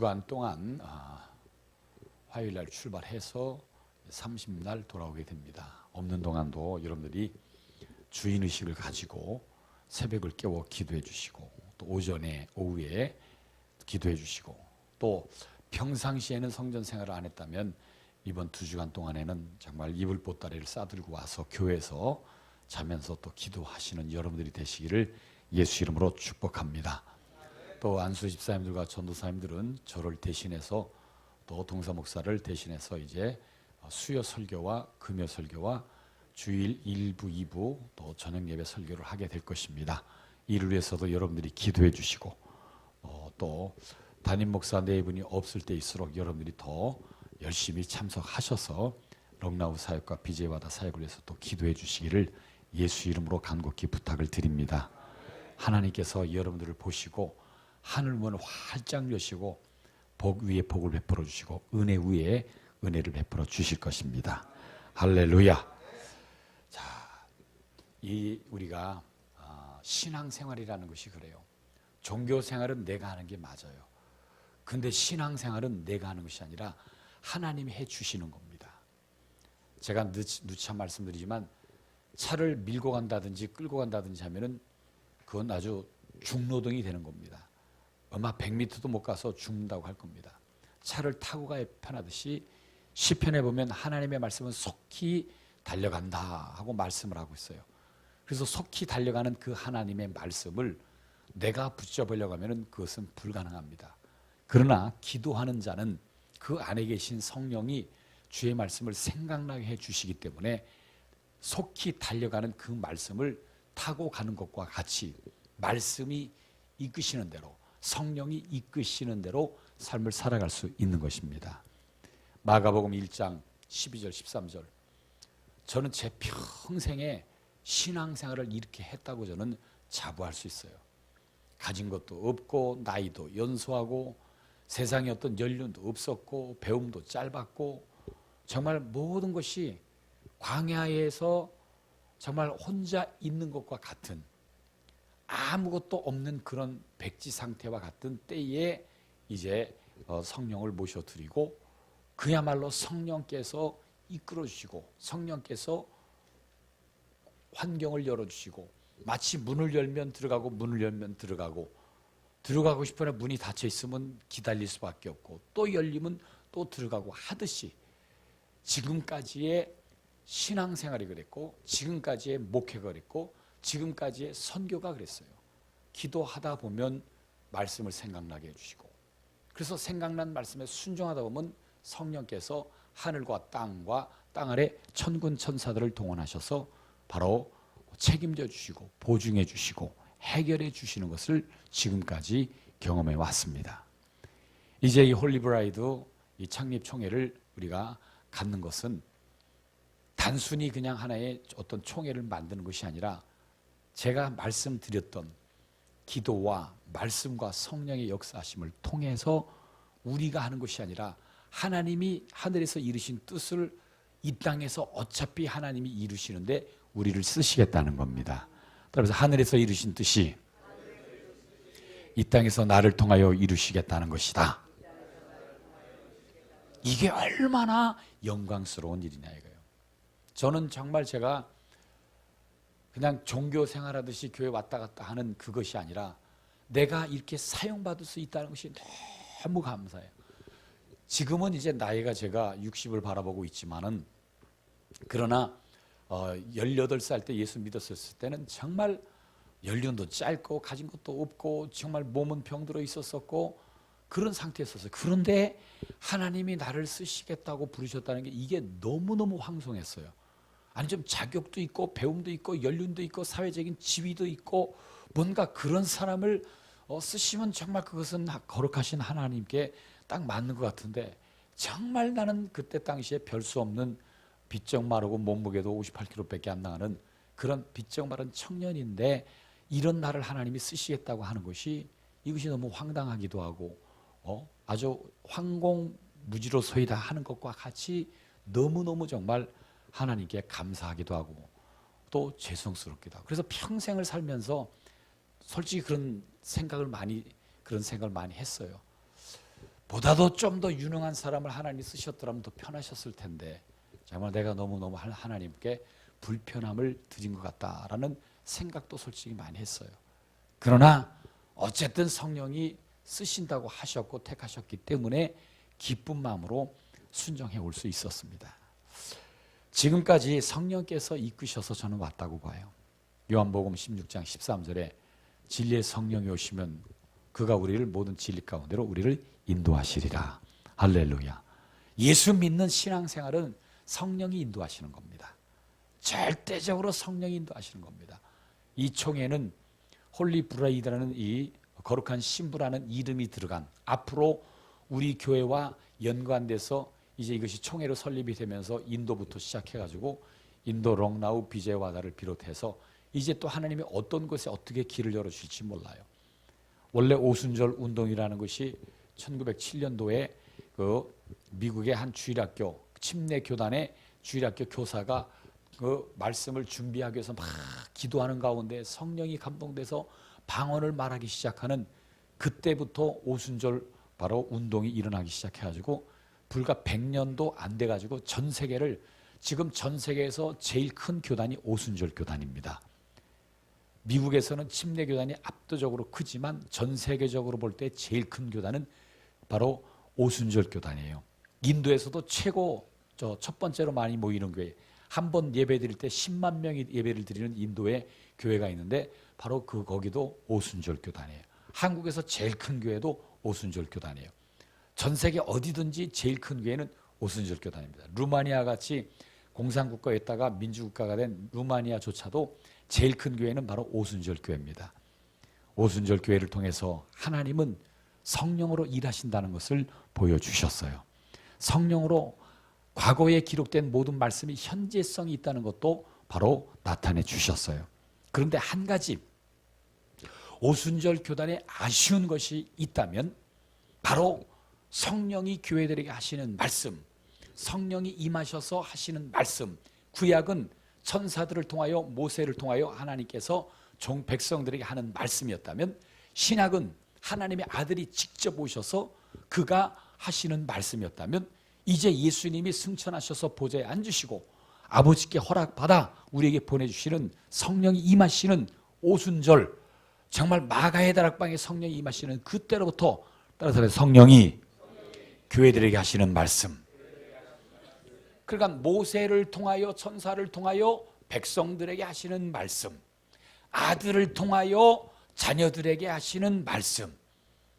주간 동안 화요일날 출발해서 30날 돌아오게 됩니다. 없는 동안도 여러분들이 주인의식을 가지고 새벽을 깨워 기도해 주시고, 또 오전에 오후에 기도해 주시고, 또 평상시에는 성전 생활을 안 했다면 이번 2주간 동안에는 정말 이불 보따리를 싸들고 와서 교회에서 자면서 또 기도하시는 여러분들이 되시기를 예수 이름으로 축복합니다. 또 안수 집사님들과 전도사님들은 저를 대신해서, 또 동사 목사를 대신해서 이제 수요 설교와 금요 설교와 주일 1부, 2부 또 저녁 예배 설교를 하게 될 것입니다. 이를 위해서도 여러분들이 기도해 주시고, 또 담임 목사 네 분이 없을 때일수록 여러분들이 더 열심히 참석하셔서 롱나우 사역과 BJ와다 사역을 위해서 또 기도해 주시기를 예수 이름으로 간곡히 부탁을 드립니다. 하나님께서 여러분들을 보시고 하늘 문을 활짝 여시고 복 위에 복을 베풀어 주시고 은혜 위에 은혜를 베풀어 주실 것입니다. 할렐루야. 자, 우리가 신앙생활이라는 것이 그래요. 종교생활은 내가 하는 게 맞아요. 근데 신앙생활은 내가 하는 것이 아니라 하나님이 해주시는 겁니다. 제가 누차 말씀드리지만 차를 밀고 간다든지 끌고 간다든지 하면은 그건 아주 중노동이 되는 겁니다. 아마 100m도 못 가서 죽는다고 할 겁니다. 차를 타고 가야 편하듯이 시편에 보면 하나님의 말씀은 속히 달려간다 하고 말씀을 하고 있어요. 그래서 속히 달려가는 그 하나님의 말씀을 내가 붙잡으려고 하면 그것은 불가능합니다. 그러나 기도하는 자는 그 안에 계신 성령이 주의 말씀을 생각나게 해주시기 때문에 속히 달려가는 그 말씀을 타고 가는 것과 같이 말씀이 이끄시는 대로, 성령이 이끄시는 대로 삶을 살아갈 수 있는 것입니다. 마가복음 1장 12절 13절, 저는 제 평생에 신앙생활을 이렇게 했다고 저는 자부할 수 있어요. 가진 것도 없고 나이도 연소하고 세상에 어떤 연륜도 없었고 배움도 짧았고 정말 모든 것이 광야에서 정말 혼자 있는 것과 같은, 아무것도 없는 그런 백지 상태와 같은 때에 이제 성령을 모셔드리고 그야말로 성령께서 이끌어주시고 성령께서 환경을 열어주시고, 마치 문을 열면 들어가고 문을 열면 들어가고 싶으나 문이 닫혀 있으면 기다릴 수밖에 없고 또 열리면 또 들어가고 하듯이 지금까지의 신앙생활이 그랬고 지금까지의 목회가 그랬고 지금까지의 선교가 그랬어요. 기도하다 보면 말씀을 생각나게 해주시고, 그래서 생각난 말씀에 순종하다 보면 성령께서 하늘과 땅과 땅 아래 천군 천사들을 동원하셔서 바로 책임져 주시고 보증해 주시고 해결해 주시는 것을 지금까지 경험해 왔습니다. 이제 이 홀리브라이드 이 창립 총회를 우리가 갖는 것은 단순히 그냥 하나의 어떤 총회를 만드는 것이 아니라 제가 말씀드렸던 기도와 말씀과 성령의 역사하심을 통해서 우리가 하는 것이 아니라 하나님이 하늘에서 이루신 뜻을 이 땅에서 어차피 하나님이 이루시는데 우리를 쓰시겠다는 겁니다. 그래서 하늘에서 이루신 뜻이 이 땅에서 나를 통하여 이루시겠다는 것이다. 이게 얼마나 영광스러운 일이냐 이거예요. 저는 정말 제가 그냥 종교 생활하듯이 교회 왔다 갔다 하는 그것이 아니라 내가 이렇게 사용받을 수 있다는 것이 너무 감사해요. 지금은 이제 나이가 제가 60을 바라보고 있지만은, 그러나 18살 때 예수 믿었을 때는 정말 연륜도 짧고 가진 것도 없고 정말 몸은 병들어 있었었고 그런 상태였었어요. 그런데 하나님이 나를 쓰시겠다고 부르셨다는 게 이게 너무너무 황송했어요. 아니 좀 자격도 있고 배움도 있고 연륜도 있고 사회적인 지위도 있고 뭔가 그런 사람을 쓰시면 정말 그것은 거룩하신 하나님께 딱 맞는 것 같은데, 정말 나는 그때 당시에 별 수 없는 비쩍 마르고 몸무게도 58kg밖에 안 나가는 그런 비쩍 마른 청년인데 이런 나를 하나님이 쓰시겠다고 하는 것이, 이것이 너무 황당하기도 하고 아주 황공무지로소이다 하는 것과 같이 너무너무 정말 하나님께 감사하기도 하고 또 죄송스럽기도 하고, 그래서 평생을 살면서 솔직히 그런 생각을 많이 했어요. 보다도 좀 더 유능한 사람을 하나님이 쓰셨더라면 더 편하셨을 텐데 정말 내가 너무너무 하나님께 불편함을 드린 것 같다라는 생각도 솔직히 많이 했어요. 그러나 어쨌든 성령이 쓰신다고 하셨고 택하셨기 때문에 기쁜 마음으로 순종해 올 수 있었습니다. 지금까지 성령께서 이끄셔서 저는 왔다고 봐요. 요한복음 16장 13절에 진리의 성령이 오시면 그가 우리를 모든 진리 가운데로 우리를 인도하시리라. 할렐루야. 예수 믿는 신앙생활은 성령이 인도하시는 겁니다. 절대적으로 성령이 인도하시는 겁니다. 이 총에는 홀리 브라이드라는 이 거룩한 신부라는 이름이 들어간, 앞으로 우리 교회와 연관돼서 이제 이것이 총회로 설립이 되면서 인도부터 시작해가지고 인도 롱나우 비제와다를 비롯해서 이제 또 하나님이 어떤 곳에 어떻게 길을 열어주실지 몰라요. 원래 오순절 운동이라는 것이 1907년도에 그 미국의 한 주일학교 침례 교단의 주일학교 교사가 그 말씀을 준비하기 위해서 막 기도하는 가운데 성령이 감동돼서 방언을 말하기 시작하는, 그때부터 오순절 바로 운동이 일어나기 시작해가지고 불과 100년도 안 돼가지고 전 세계를, 지금 전 세계에서 제일 큰 교단이 오순절 교단입니다. 미국에서는 침례 교단이 압도적으로 크지만 전 세계적으로 볼 때 제일 큰 교단은 바로 오순절 교단이에요. 인도에서도 최고 첫 번째로 많이 모이는 교회, 한 번 예배 드릴 때 10만 명이 예배를 드리는 인도의 교회가 있는데 바로 거기도 오순절 교단이에요. 한국에서 제일 큰 교회도 오순절 교단이에요. 전 세계 어디든지 제일 큰 교회는 오순절 교단입니다. 루마니아 같이 공산국가였다가 민주국가가 된 루마니아조차도 제일 큰 교회는 바로 오순절 교회입니다. 오순절 교회를 통해서 하나님은 성령으로 일하신다는 것을 보여주셨어요. 성령으로 과거에 기록된 모든 말씀이 현재성이 있다는 것도 바로 나타내 주셨어요. 그런데 한 가지 오순절 교단에 아쉬운 것이 있다면 바로 성령이 교회들에게 하시는 말씀, 성령이 임하셔서 하시는 말씀. 구약은 천사들을 통하여 모세를 통하여 하나님께서 종 백성들에게 하는 말씀이었다면 신약은 하나님의 아들이 직접 오셔서 그가 하시는 말씀이었다면 이제 예수님이 승천하셔서 보좌에 앉으시고 아버지께 허락받아 우리에게 보내주시는 성령이 임하시는 오순절, 정말 마가의 다락방에 성령이 임하시는 그때로부터 따라서 성령이 교회들에게 하시는 말씀, 그러니까 모세를 통하여 천사를 통하여 백성들에게 하시는 말씀, 아들을 통하여 자녀들에게 하시는 말씀,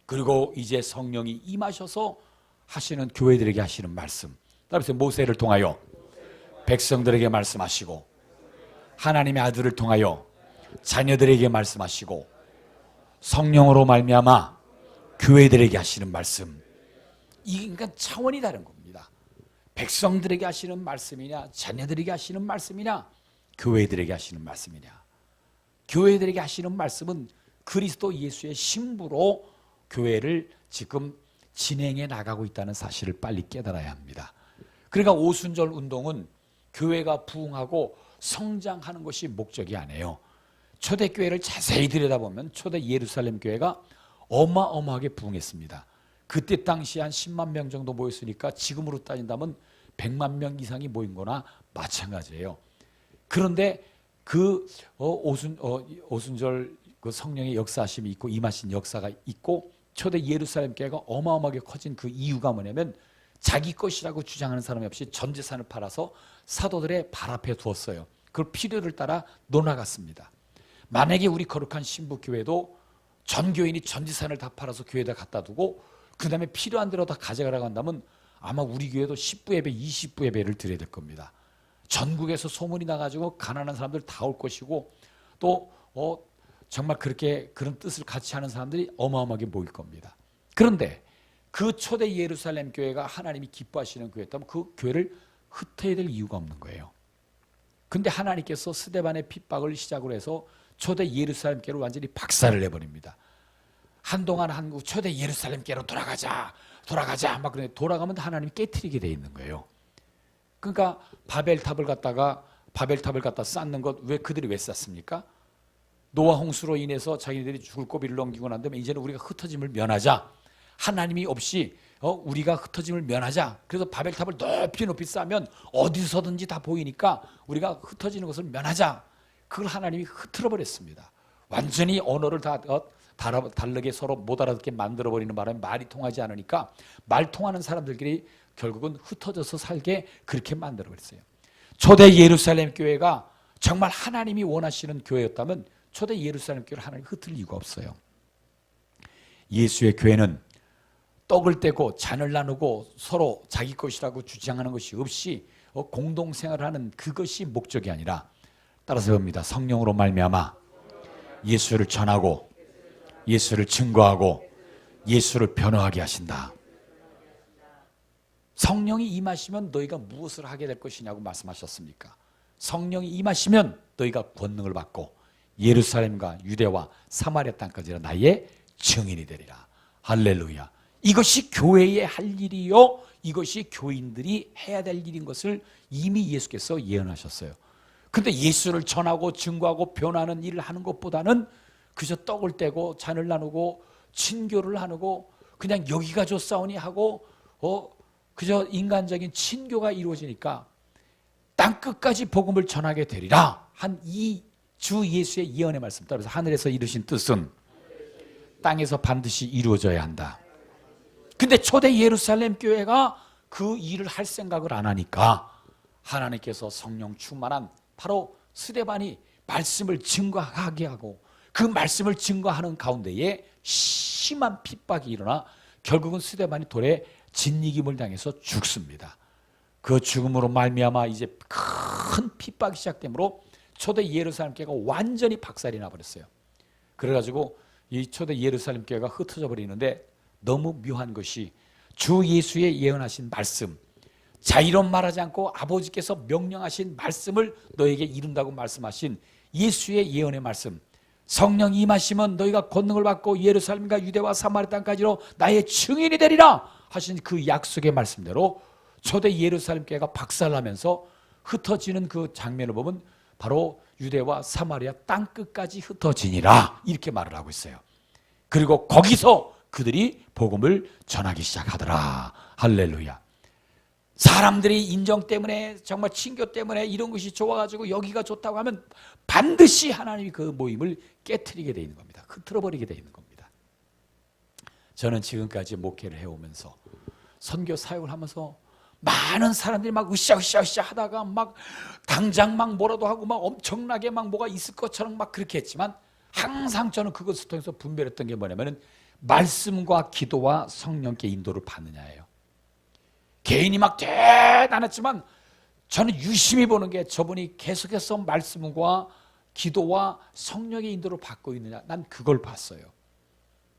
그리고 이제 성령이 임하셔서 하시는 교회들에게 하시는 말씀. 따라서 모세를 통하여 백성들에게 말씀하시고 하나님의 아들을 통하여 자녀들에게 말씀하시고 성령으로 말미암아 교회들에게 하시는 말씀. 이 그러니까 차원이 다른 겁니다. 백성들에게 하시는 말씀이냐, 자녀들에게 하시는 말씀이냐, 교회들에게 하시는 말씀이냐. 교회들에게 하시는 말씀은 그리스도 예수의 신부로 교회를 지금 진행해 나가고 있다는 사실을 빨리 깨달아야 합니다. 그러니까 오순절 운동은 교회가 부흥하고 성장하는 것이 목적이 아니에요. 초대교회를 자세히 들여다보면 초대 예루살렘 교회가 어마어마하게 부흥했습니다. 그때 당시 한 10만 명 정도 모였으니까 지금으로 따진다면 100만 명 이상이 모인 거나 마찬가지예요. 그런데 그 오순절 그 성령의 역사하심이 있고 임하신 역사가 있고 초대 예루살렘 교회가 어마어마하게 커진 그 이유가 뭐냐면 자기 것이라고 주장하는 사람이 없이 전 재산을 팔아서 사도들의 발 앞에 두었어요. 그걸 필요를 따라 놓아갔습니다. 만약에 우리 거룩한 신부교회도 전 교인이 전 재산을 다 팔아서 교회에다 갖다 두고 그 다음에 필요한 대로 다 가져가라고 한다면 아마 우리 교회도 10부 예배, 20부 예배를 드려야 될 겁니다. 전국에서 소문이 나가지고 가난한 사람들 다 올 것이고 또 정말 그런 뜻을 같이 하는 사람들이 어마어마하게 모일 겁니다. 그런데 그 초대 예루살렘 교회가 하나님이 기뻐하시는 교회였다면 그 교회를 흩어야 될 이유가 없는 거예요. 근데 하나님께서 스데반의 핍박을 시작으로 해서 초대 예루살렘 교회를 완전히 박살을 내버립니다. 한동안 한국 초대 예루살렘 교회로 돌아가자 막 그러는데 돌아가면 하나님이 깨트리게 돼 있는 거예요. 그러니까 바벨탑을 갖다 쌓는 것 왜 그들이 왜 쌓습니까? 노아 홍수로 인해서 자기네들이 죽을 고비를 넘기고 난 다음에 이제는 우리가 흩어짐을 면하자. 하나님이 없이 우리가 흩어짐을 면하자. 그래서 바벨탑을 높이 높이 쌓으면 어디서든지 다 보이니까 우리가 흩어지는 것을 면하자. 그걸 하나님이 흐트러 버렸습니다. 완전히 언어를 다 다르게 서로 못 알아듣게 만들어버리는 바람에 말이 통하지 않으니까 말 통하는 사람들끼리 결국은 흩어져서 살게 그렇게 만들어버렸어요. 초대 예루살렘 교회가 정말 하나님이 원하시는 교회였다면 초대 예루살렘 교회를 하나님이 흩을 이유가 없어요. 예수의 교회는 떡을 떼고 잔을 나누고 서로 자기 것이라고 주장하는 것이 없이 공동생활을 하는 그것이 목적이 아니라, 따라서 봅니다. 성령으로 말미암아 예수를 전하고 예수를 증거하고 예수를 변호하게 하신다. 성령이 임하시면 너희가 무엇을 하게 될 것이냐고 말씀하셨습니까? 성령이 임하시면 너희가 권능을 받고 예루살렘과 유대와 사마리아 땅까지 나의 증인이 되리라. 할렐루야. 이것이 교회의 할 일이요, 이것이 교인들이 해야 될 일인 것을 이미 예수께서 예언하셨어요. 근데 예수를 전하고 증거하고 변화하는 일을 하는 것보다는 그저 떡을 떼고 잔을 나누고 친교를 하고 그냥 여기가 좋사오니 하고 그저 인간적인 친교가 이루어지니까 땅끝까지 복음을 전하게 되리라 한 이 주 예수의 예언의 말씀 따라서 하늘에서 이루신 뜻은 땅에서 반드시 이루어져야 한다. 근데 초대 예루살렘 교회가 그 일을 할 생각을 안 하니까 하나님께서 성령 충만한 바로 스데반이 말씀을 증거하게 하고 그 말씀을 증거하는 가운데에 심한 핍박이 일어나 결국은 스데반이 돌에 진이김을 당해서 죽습니다. 그 죽음으로 말미암아 이제 큰 핍박이 시작되므로 초대 예루살렘 교회가 완전히 박살이 나버렸어요. 그래가지고 이 초대 예루살렘 교회가 흩어져 버리는데 너무 묘한 것이 주 예수의 예언하신 말씀, 자의론 말하지 않고 아버지께서 명령하신 말씀을 너에게 이룬다고 말씀하신 예수의 예언의 말씀, 성령 임하시면 너희가 권능을 받고 예루살렘과 유대와 사마리아 땅까지로 나의 증인이 되리라 하신 그 약속의 말씀대로 초대 예루살렘 교회가 박살나면서 흩어지는 그 장면을 보면 바로 유대와 사마리아 땅끝까지 흩어지니라 이렇게 말을 하고 있어요. 그리고 거기서 그들이 복음을 전하기 시작하더라. 할렐루야. 사람들이 인정 때문에 정말 친교 때문에 이런 것이 좋아가지고 여기가 좋다고 하면 반드시 하나님이 그 모임을 깨트리게 돼 있는 겁니다. 흐트러버리게 돼 있는 겁니다. 저는 지금까지 목회를 해오면서 선교 사역을 하면서 많은 사람들이 막 으쌰으쌰 하다가 막 당장 막 뭐라도 하고 막 엄청나게 막 뭐가 있을 것처럼 막 그렇게 했지만 항상 저는 그것을 통해서 분별했던 게 뭐냐면은 말씀과 기도와 성령께 인도를 받느냐예요. 개인이 막 대단했지만 저는 유심히 보는 게 저분이 계속해서 말씀과 기도와 성령의 인도를 받고 있느냐, 난 그걸 봤어요.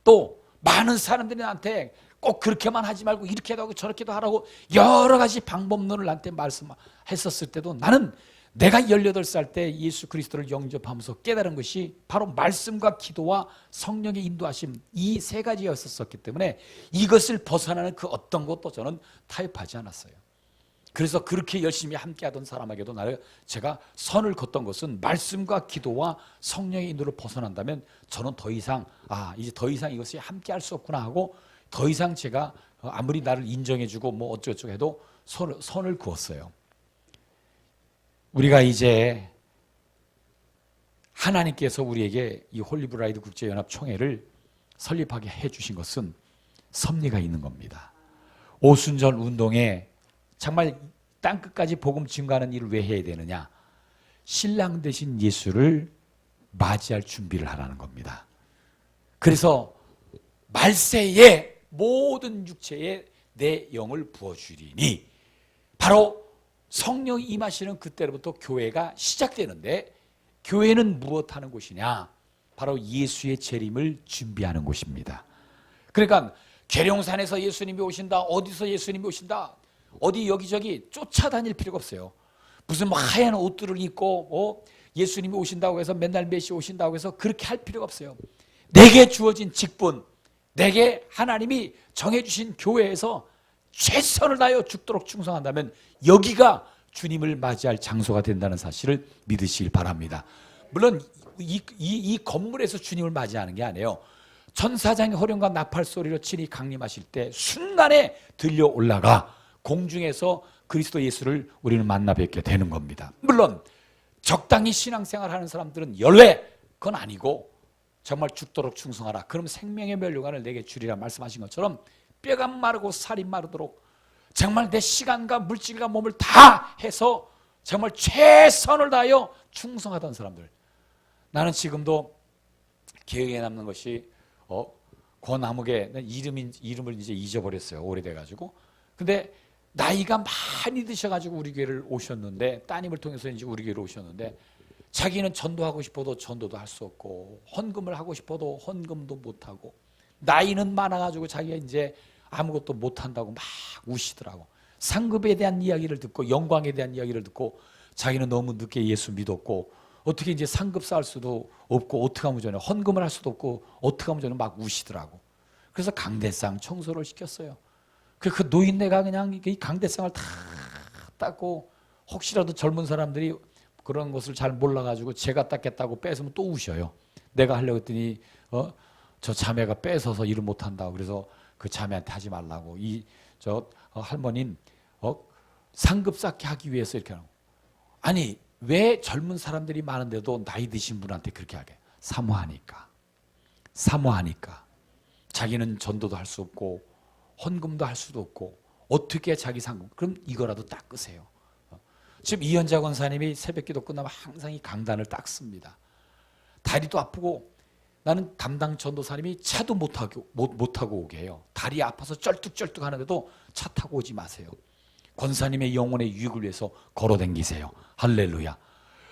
또 많은 사람들이 나한테 꼭 그렇게만 하지 말고 이렇게도 하고 저렇게도 하라고 여러 가지 방법론을 나한테 말씀했었을 때도 나는 내가 18살 때 예수 그리스도를 영접하면서 깨달은 것이 바로 말씀과 기도와 성령의 인도하심, 이 세 가지였었기 때문에 이것을 벗어나는 그 어떤 것도 저는 타협하지 않았어요. 그래서 그렇게 열심히 함께하던 사람에게도 제가 선을 걷던 것은 말씀과 기도와 성령의 인도를 벗어난다면 저는 더 이상 이제 더 이상 이것이 함께할 수 없구나 하고 더 이상 제가 아무리 나를 인정해주고 뭐 어쩌고저쩌고 해도 선을 그었어요. 우리가 이제 하나님께서 우리에게 이 홀리브라이드 국제연합총회를 설립하게 해주신 것은 섭리가 있는 겁니다. 오순절 운동에 정말 땅끝까지 복음 증거하는 일을 왜 해야 되느냐? 신랑 되신 예수를 맞이할 준비를 하라는 겁니다. 그래서 말세에 모든 육체에 내 영을 부어주리니 바로 성령이 임하시는 그때로부터 교회가 시작되는데 교회는 무엇하는 곳이냐? 바로 예수의 재림을 준비하는 곳입니다. 그러니까 계룡산에서 예수님이 오신다, 어디서 예수님이 오신다, 어디 여기저기 쫓아다닐 필요가 없어요. 무슨 뭐 하얀 옷들을 입고 예수님이 오신다고 해서 맨날 몇 시 오신다고 해서 그렇게 할 필요가 없어요. 내게 주어진 직분, 내게 하나님이 정해주신 교회에서 최선을 다하여 죽도록 충성한다면 여기가 주님을 맞이할 장소가 된다는 사실을 믿으시길 바랍니다. 물론 이 건물에서 주님을 맞이하는 게 아니에요. 천사장의 호령과 나팔 소리로 친히 강림하실 때 순간에 들려 올라가 공중에서 그리스도 예수를 우리는 만나 뵙게 되는 겁니다. 물론 적당히 신앙생활 하는 사람들은 열외 그건 아니고 정말 죽도록 충성하라. 그럼 생명의 면류관을 내게 주리라 말씀하신 것처럼 뼈가 마르고 살이 마르도록 정말 내 시간과 물질과 몸을 다 해서 정말 최선을 다하여 충성하던 사람들. 나는 지금도 기억에 남는 것이 권아무개 이름을 이제 잊어버렸어요. 오래돼가지고. 근데 나이가 많이 드셔가지고 우리 교회를 오셨는데 따님을 통해서 이제 우리 교회로 오셨는데 자기는 전도하고 싶어도 전도도 할 수 없고 헌금을 하고 싶어도 헌금도 못하고 나이는 많아가지고 자기가 이제 아무것도 못한다고 막 우시더라고. 상급에 대한 이야기를 듣고 영광에 대한 이야기를 듣고 자기는 너무 늦게 예수 믿었고 어떻게 이제 상급 쌓을 수도 없고 어떻게 하면 전에 헌금을 할 수도 없고 어떻게 하면 전에 막 우시더라고. 그래서 강대상 청소를 시켰어요. 그 노인네가 그냥 이 강대상을 다 닦고 혹시라도 젊은 사람들이 그런 것을 잘 몰라가지고 제가 닦겠다고 뺏으면 또 우셔요. 내가 하려고 했더니 저 자매가 뺏어서 일을 못한다고 그래서 그 자매한테 하지 말라고 저 할머니는 상급 쌓게 하기 위해서 이렇게 하는 거. 아니 왜 젊은 사람들이 많은데도 나이 드신 분한테 그렇게 하게? 사모하니까 자기는 전도도 할 수 없고 헌금도 할 수도 없고 어떻게 자기 상급 그럼 이거라도 닦으세요. 지금 이현자 권사님이 새벽기도 끝나면 항상 이 강단을 닦습니다. 다리도 아프고 나는 담당 전도사님이 차도 못 타고 오게 해요. 다리 아파서 쩔뚝쩔뚝 하는데도 차 타고 오지 마세요. 권사님의 영혼의 유익을 위해서 걸어다니세요. 할렐루야.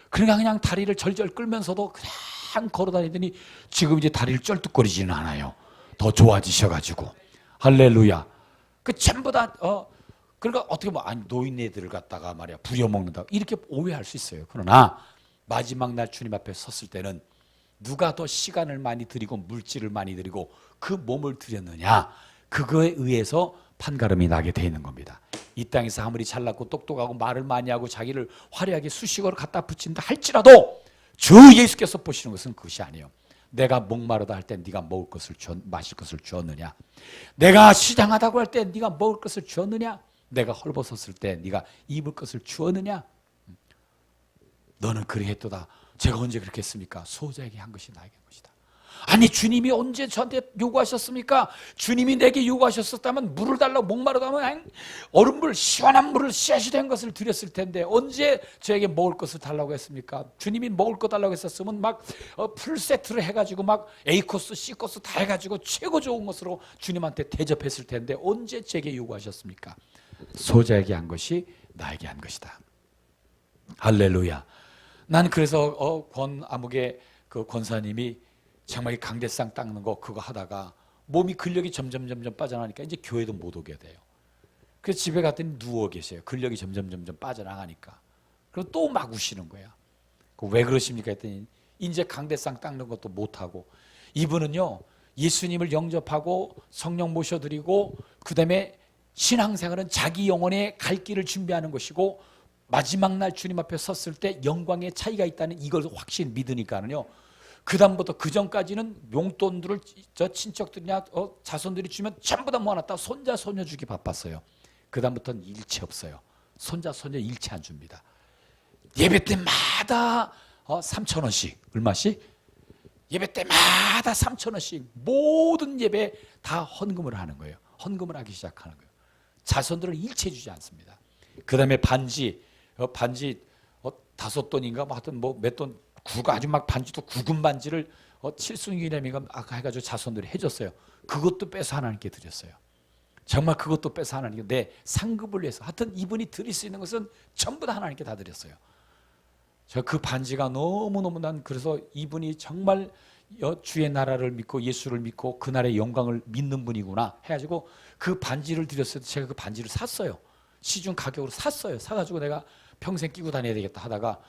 그러니까 그냥 다리를 절절 끌면서도 그냥 걸어다니더니 지금 이제 다리를 쩔뚝거리지는 않아요. 더 좋아지셔가지고 할렐루야. 그 전부 다 그러니까 어떻게 보면 아니 노인네들을 갖다가 말이야 부려먹는다 이렇게 오해할 수 있어요. 그러나 마지막 날 주님 앞에 섰을 때는 누가 더 시간을 많이 들이고 물질을 많이 들이고 그 몸을 들였느냐 그거에 의해서 판가름이 나게 돼 있는 겁니다. 이 땅에서 아무리 잘났고 똑똑하고 말을 많이 하고 자기를 화려하게 수식어로 갖다 붙인다 할지라도 주 예수께서 보시는 것은 그것이 아니에요. 내가 목마르다 할 때 네가 먹을 것을 마실 것을 주었느냐? 내가 시장하다고 할 때 네가 먹을 것을 주었느냐? 내가 헐벗었을 때 네가 입을 것을 주었느냐? 너는 그리했도다. 제가 언제 그렇게 했습니까? 소자에게 한 것이 나에게 한 것이다. 아니 주님이 언제 저한테 요구하셨습니까? 주님이 내게 요구하셨었다면 물을 달라고 목마르다면 얼음물 시원한 물을 씨앗이 된 것을 드렸을 텐데 언제 저에게 먹을 것을 달라고 했습니까? 주님이 먹을 거 달라고 했었으면 막 풀세트를 해가지고 막 A코스 C코스 다 해가지고 최고 좋은 것으로 주님한테 대접했을 텐데 언제 제게 요구하셨습니까? 소자에게 한 것이 나에게 한 것이다. 할렐루야. 난 그래서 권아무개 그 권사님이 정말 강대상 닦는 거 그거 하다가 몸이 근력이 점점 빠져나가니까 이제 교회도 못 오게 돼요. 그래서 집에 갔더니 누워 계세요. 근력이 점점 빠져나가니까. 그럼 또 막 우시는 거야. 왜 그러십니까 했더니 이제 강대상 닦는 것도 못하고 이분은요 예수님을 영접하고 성령 모셔드리고 그 다음에 신앙생활은 자기 영혼의 갈 길을 준비하는 것이고 마지막 날 주님 앞에 섰을 때 영광의 차이가 있다는 이걸 확실히 믿으니까는요 그 다음부터 그 전까지는 용돈들을 저 친척들이나 자손들이 주면 전부 다 모아놨다 손자 손녀 주기 바빴어요. 그 다음부터는 일체 없어요. 손자 손녀 일체 안 줍니다. 예배 때마다 3,000원씩 얼마씩? 예배 때마다 3,000원씩 모든 예배 다 헌금을 하는 거예요. 헌금을 하기 시작하는 거예요. 자손들을 일체 주지 않습니다. 그 다음에 반지 5돈인가 뭐 하여튼 뭐 몇 돈 아주 막 반지도 구금 반지를 칠순기념인가 아까 해가지고 자손들이 해줬어요. 그것도 빼서 하나님께 드렸어요. 정말 그것도 빼서 하나님께 내 상급을 위해서 하여튼 이분이 드릴 수 있는 것은 전부 다 하나님께 다 드렸어요. 저 그 반지가 너무너무 난 그래서 이분이 정말 주의 나라를 믿고 예수를 믿고 그날의 영광을 믿는 분이구나 해가지고 그 반지를 드렸을 때 제가 그 반지를 샀어요. 시중 가격으로 샀어요. 사가지고 내가 평생 끼고 다녀야 되겠다 하다가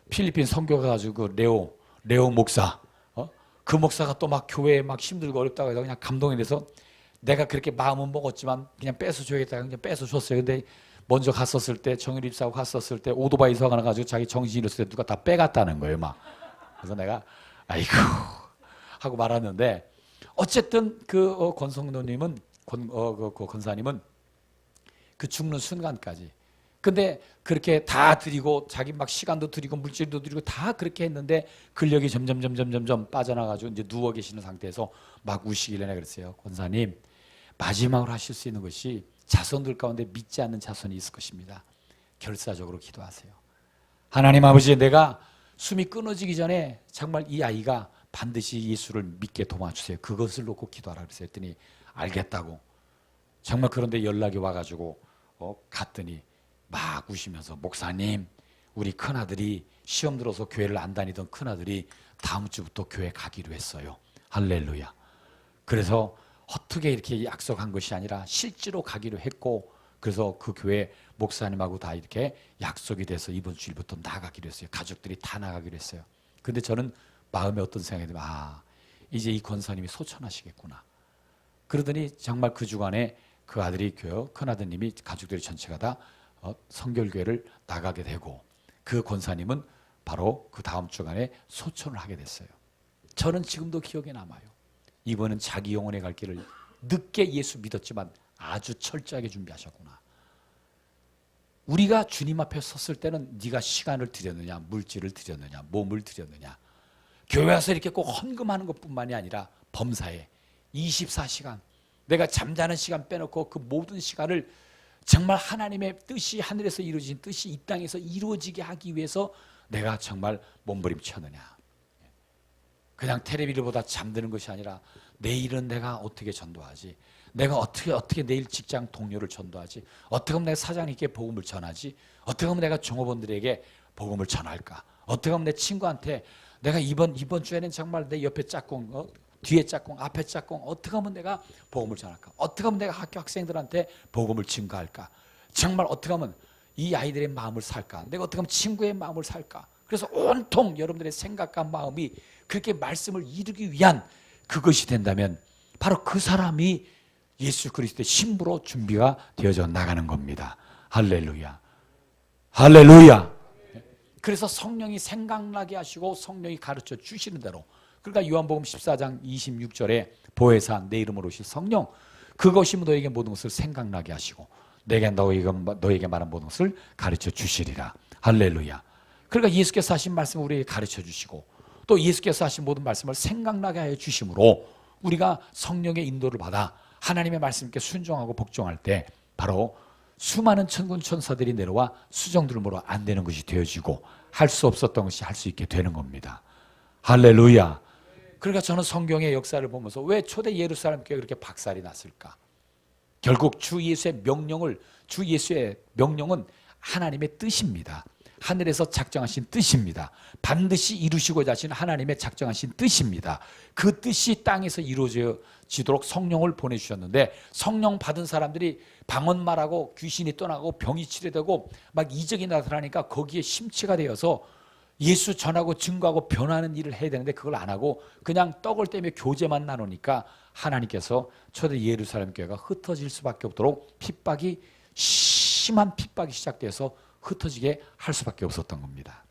필리핀 선교 가가지고 그 레오 목사 그 목사가 또 막 교회에 막 힘들고 어렵다고 해서 그냥 감동이 돼서 내가 그렇게 마음은 먹었지만 그냥 뺏어줘야겠다 그냥 뺏어줬어요. 근데 먼저 갔었을 때 정일 입사하고 갔었을 때 오토바이 사고 나가지고 자기 정신이 잃었을 때 누가 다 빼갔다는 거예요 막. 그래서 내가 아이고 하고 말았는데 어쨌든 그 권성도님은 그 권사님은 그 죽는 순간까지, 근데 그렇게 다 드리고 자기 막 시간도 드리고 물질도 드리고 다 그렇게 했는데 근력이 점점 빠져나가지고 이제 누워 계시는 상태에서 막 우시길래 내가 그랬어요. 권사님, 마지막으로 하실 수 있는 것이 자손들 가운데 믿지 않는 자손이 있을 것입니다. 결사적으로 기도하세요. 하나님 아버지, 내가 숨이 끊어지기 전에 정말 이 아이가 반드시 예수를 믿게 도와주세요. 그것을 놓고 기도하라 그랬어요. 했더니 알겠다고. 정말 그런데 연락이 와가지고 갔더니 막 우시면서, 목사님, 우리 큰아들이 시험 들어서 교회를 안 다니던 큰아들이 다음 주부터 교회 가기로 했어요. 할렐루야. 그래서 어떻게 이렇게 약속한 것이 아니라 실제로 가기로 했고, 그래서 그 교회 목사님하고 다 이렇게 약속이 돼서 이번 주일부터 나가기로 했어요. 가족들이 다 나가기로 했어요. 근데 저는 마음에 어떤 생각이 들면, 이제 이 권사님이 소천하시겠구나. 그러더니 정말 그 주간에 그 아들이, 큰아드님이, 가족들이 전체가 다 성결교회를 나가게 되고, 그 권사님은 바로 그 다음 주간에 소천을 하게 됐어요. 저는 지금도 기억에 남아요. 이번은 자기 영혼의 갈 길을 늦게 예수 믿었지만 아주 철저하게 준비하셨구나. 우리가 주님 앞에 섰을 때는 네가 시간을 드렸느냐, 물질을 드렸느냐, 몸을 드렸느냐, 교회 와서 이렇게 꼭 헌금하는 것뿐만이 아니라 범사에 24시간 내가 잠자는 시간 빼놓고 그 모든 시간을 정말 하나님의 뜻이, 하늘에서 이루어진 뜻이 이 땅에서 이루어지게 하기 위해서 내가 정말 몸부림쳤느냐. 그냥 텔레비를 보다 잠드는 것이 아니라 내일은 내가 어떻게 전도하지, 내가 어떻게 내일 직장 동료를 전도하지, 어떻게 하면 내가 사장님께 복음을 전하지, 어떻게 하면 내가 종업원들에게 복음을 전할까, 어떻게 하면 내 친구한테 내가 이번 주에는 정말 내 옆에 짝꿍, 뒤에 짝꿍, 앞에 짝꿍, 어떻게 하면 내가 복음을 전할까, 어떻게 하면 내가 학교 학생들한테 복음을 증가할까, 정말 어떻게 하면 이 아이들의 마음을 살까, 내가 어떻게 하면 친구의 마음을 살까. 그래서 온통 여러분들의 생각과 마음이 그렇게 말씀을 이루기 위한 그것이 된다면 바로 그 사람이 예수 그리스도의 신부로 준비가 되어져 나가는 겁니다. 할렐루야. 할렐루야. 그래서 성령이 생각나게 하시고 성령이 가르쳐 주시는 대로, 그러니까 요한복음 14장 26절에 보혜사 내 이름으로 오실 성령, 그것이 너에게 모든 것을 생각나게 하시고 내게 너에게 말한 모든 것을 가르쳐 주시리라. 할렐루야. 그러니까 예수께서 하신 말씀을 우리에게 가르쳐 주시고 또 예수께서 하신 모든 말씀을 생각나게 하여 주심으로 우리가 성령의 인도를 받아 하나님의 말씀께 순종하고 복종할 때 바로 수많은 천군 천사들이 내려와 수정들을 몰아 안 되는 것이 되어지고 할 수 없었던 것이 할 수 있게 되는 겁니다. 할렐루야. 그러니까 저는 성경의 역사를 보면서 왜 초대 예루살렘 교회가 그렇게 박살이 났을까? 결국 주 예수의 명령은 하나님의 뜻입니다. 하늘에서 작정하신 뜻입니다. 반드시 이루시고자 하신 하나님의 작정하신 뜻입니다. 그 뜻이 땅에서 이루어지도록 성령을 보내주셨는데, 성령 받은 사람들이 방언말하고 귀신이 떠나고 병이 치료되고 막 이적이 나타나니까 거기에 심취가 되어서 예수 전하고 증거하고 변하는 일을 해야 되는데 그걸 안 하고 그냥 떡을 떼며 교제만 나누니까 하나님께서 초대 예루살렘 교회가 흩어질 수밖에 없도록 심한 핍박이 시작돼서 흩어지게 할 수밖에 없었던 겁니다.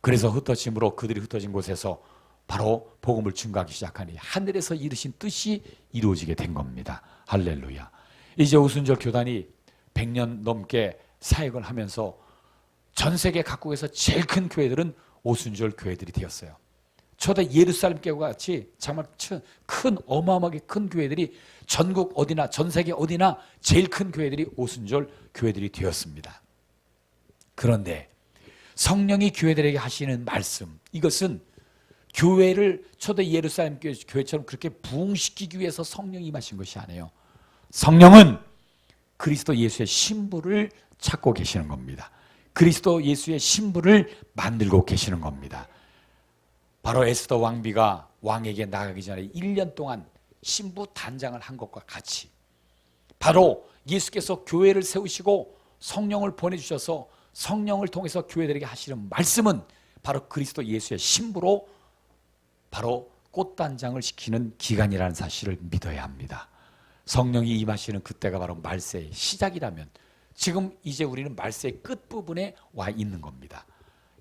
그래서 흩어짐으로 그들이 흩어진 곳에서 바로 복음을 증거하기 시작하니 하늘에서 이루신 뜻이 이루어지게 된 겁니다. 할렐루야. 이제 오순절 교단이 100년 넘게 사역을 하면서 전 세계 각국에서 제일 큰 교회들은 오순절 교회들이 되었어요. 초대 예루살렘 교회와 같이 정말 큰 어마어마하게 큰 교회들이 전국 어디나 전 세계 어디나 제일 큰 교회들이 오순절 교회들이 되었습니다. 그런데 성령이 교회들에게 하시는 말씀, 이것은 교회를 초대 예루살렘 교회처럼 그렇게 부흥시키기 위해서 성령이 임하신 것이 아니에요. 성령은 그리스도 예수의 신부를 찾고 계시는 겁니다. 그리스도 예수의 신부를 만들고 계시는 겁니다. 바로 에스더 왕비가 왕에게 나가기 전에 1년 동안 신부 단장을 한 것과 같이 바로 예수께서 교회를 세우시고 성령을 보내주셔서 성령을 통해서 교회들에게 하시는 말씀은 바로 그리스도 예수의 신부로 바로 꽃단장을 시키는 기간이라는 사실을 믿어야 합니다. 성령이 임하시는 그때가 바로 말세의 시작이라면 지금 이제 우리는 말세의 끝부분에 와 있는 겁니다.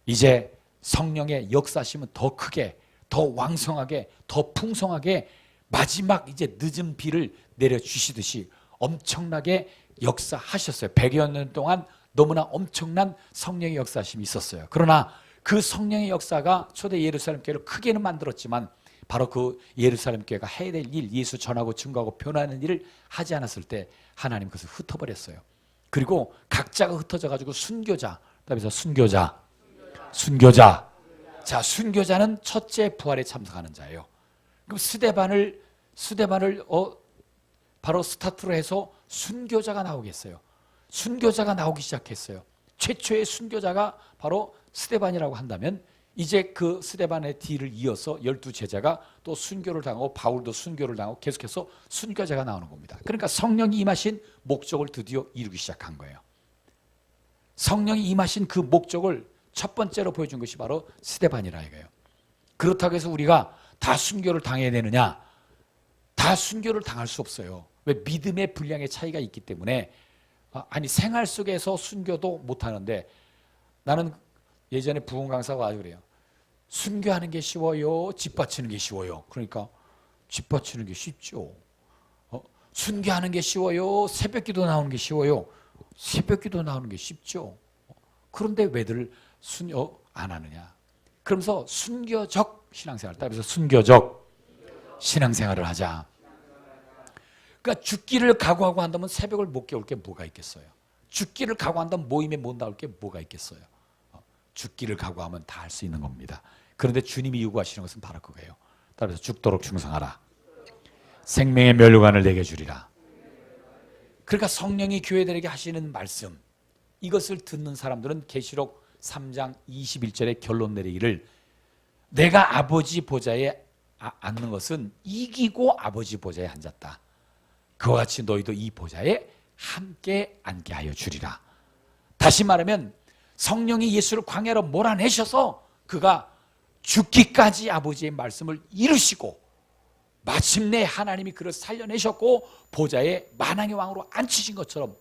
이제 성령의 역사심은 더 크게, 더 왕성하게, 더 풍성하게 마지막 이제 늦은 비를 내려주시듯이 엄청나게 역사하셨어요. 100여 년 동안 너무나 엄청난 성령의 역사심이 있었어요. 그러나 그 성령의 역사가 초대 예루살렘 교회를 크게는 만들었지만 바로 그 예루살렘 교회가 해야 될 일, 예수 전하고 증거하고 변화하는 일을 하지 않았을 때 하나님 그것을 흩어버렸어요. 그리고 각자가 흩어져 가지고 순교자, 그다음에 순교자. 자, 순교자는 첫째 부활에 참석하는 자예요. 그럼 스데반을 바로 스타트로 해서 순교자가 나오겠어요. 순교자가 나오기 시작했어요. 최초의 순교자가 바로 스데반이라고 한다면 이제 그 스데반의 뒤를 이어서 12제자가 또 순교를 당하고 바울도 순교를 당하고 계속해서 순교자가 나오는 겁니다. 그러니까 성령이 임하신 목적을 드디어 이루기 시작한 거예요. 성령이 임하신 그 목적을 첫 번째로 보여준 것이 바로 스데반이라 이거예요. 그렇다고 해서 우리가 다 순교를 당해야 되느냐? 다 순교를 당할 수 없어요. 왜? 믿음의 분량의 차이가 있기 때문에. 아니 생활 속에서 순교도 못하는데, 나는 예전에 부흥 강사가 아주 그래요. 순교하는 게 쉬워요? 뒷받치는 게 쉬워요? 그러니까 뒷받치는 게 쉽죠. 순교하는 게 쉬워요? 새벽기도 나오는 게 쉬워요? 새벽기도 나오는 게 쉽죠. 그런데 왜들 순교 안 하느냐? 그러면서 순교적 신앙생활, 따라서 순교적 신앙생활을 하자. 그러니까 죽기를 각오하고 한다면 새벽을 못 깨울 게 뭐가 있겠어요? 죽기를 각오한다면 모임에 못 나올 게 뭐가 있겠어요? 죽기를 각오하면 다 할 수 있는 겁니다. 그런데 주님이 요구하시는 것은 바로 그거예요. 따라서 죽도록 충성하라. 생명의 면류관을 내게 주리라. 그러니까 성령이 교회들에게 하시는 말씀, 이것을 듣는 사람들은 계시록 3장 21절에 결론 내리기를, 내가 아버지 보좌에 앉는 것은 이기고 아버지 보좌에 앉았다. 그와 같이 너희도 이 보좌에 함께 앉게 하여 주리라. 다시 말하면 성령이 예수를 광야로 몰아내셔서 그가 죽기까지 아버지의 말씀을 이루시고 마침내 하나님이 그를 살려내셨고 보좌에 만왕의 왕으로 앉히신 것처럼,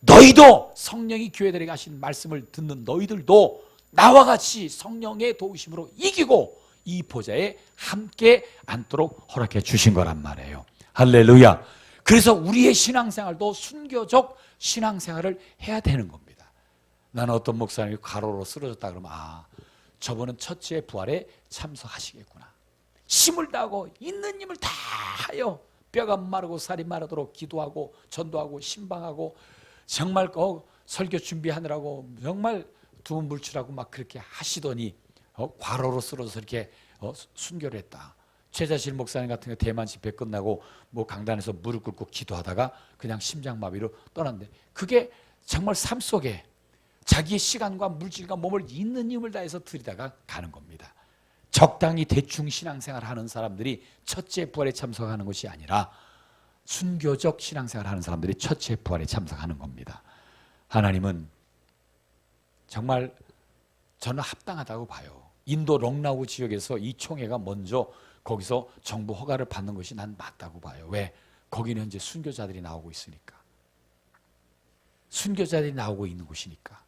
너희도 성령이 교회들에게 하신 말씀을 듣는 너희들도 나와 같이 성령의 도우심으로 이기고 이 보좌에 함께 앉도록 허락해 주신 거란 말이에요. 할렐루야. 그래서 우리의 신앙생활도 순교적 신앙생활을 해야 되는 겁니다. 나는 어떤 목사님이 과로로 쓰러졌다 그러면, 저분은 첫째 부활에 참석하시겠구나. 힘을 다하고 있는 힘을 다 하여 뼈가 마르고 살이 마르도록 기도하고 전도하고 신방하고 정말 설교 준비하느라고 정말 두문불출하고 막 그렇게 하시더니 과로로 쓰러져서 이렇게 순교를 했다. 최자실 목사님 같은 경우 대만 집회 끝나고 뭐 강단에서 무릎 꿇고 기도하다가 그냥 심장마비로 떠났는데, 그게 정말 삶 속에 자기의 시간과 물질과 몸을 있는 힘을 다해서 들이다가 가는 겁니다. 적당히 대충 신앙생활 하는 사람들이 첫째 부활에 참석하는 것이 아니라 순교적 신앙생활 하는 사람들이 첫째 부활에 참석하는 겁니다. 하나님은 정말 저는 합당하다고 봐요. 인도 롱나우 지역에서 이 총회가 먼저 거기서 정부 허가를 받는 것이 난 맞다고 봐요. 왜? 거기는 현재 순교자들이 나오고 있으니까. 순교자들이 나오고 있는 곳이니까.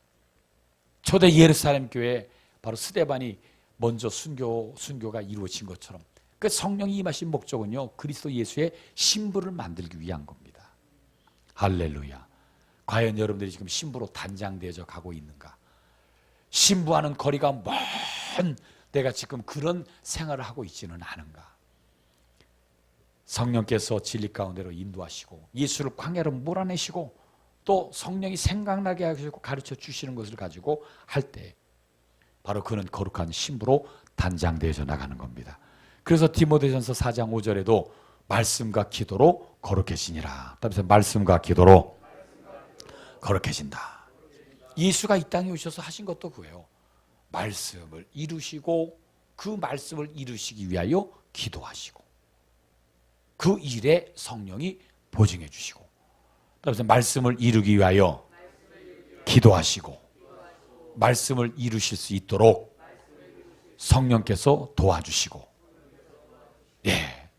초대 예루살렘 교회 바로 스데반이 먼저 순교가 이루어진 것처럼, 그 성령이 임하신 목적은요, 그리스도 예수의 신부를 만들기 위한 겁니다. 할렐루야. 과연 여러분들이 지금 신부로 단장되어져 가고 있는가? 신부와는 거리가 먼 내가 지금 그런 생활을 하고 있지는 않은가? 성령께서 진리 가운데로 인도하시고 예수를 광야로 몰아내시고 또 성령이 생각나게 하시고 가르쳐 주시는 것을 가지고 할 때 바로 그는 거룩한 신부로 단장되어져 나가는 겁니다. 그래서 디모데전서 4장 5절에도 말씀과 기도로 거룩해지니라. 그래서 말씀과 기도로 거룩해진다. 예수가 이 땅에 오셔서 하신 것도 그거예요. 말씀을 이루시고 그 말씀을 이루시기 위하여 기도하시고 그 일에 성령이 보증해 주시고, 그래서 말씀을 이루기 위하여 기도하시고 말씀을 이루실 수 있도록 성령께서 도와주시고, 예,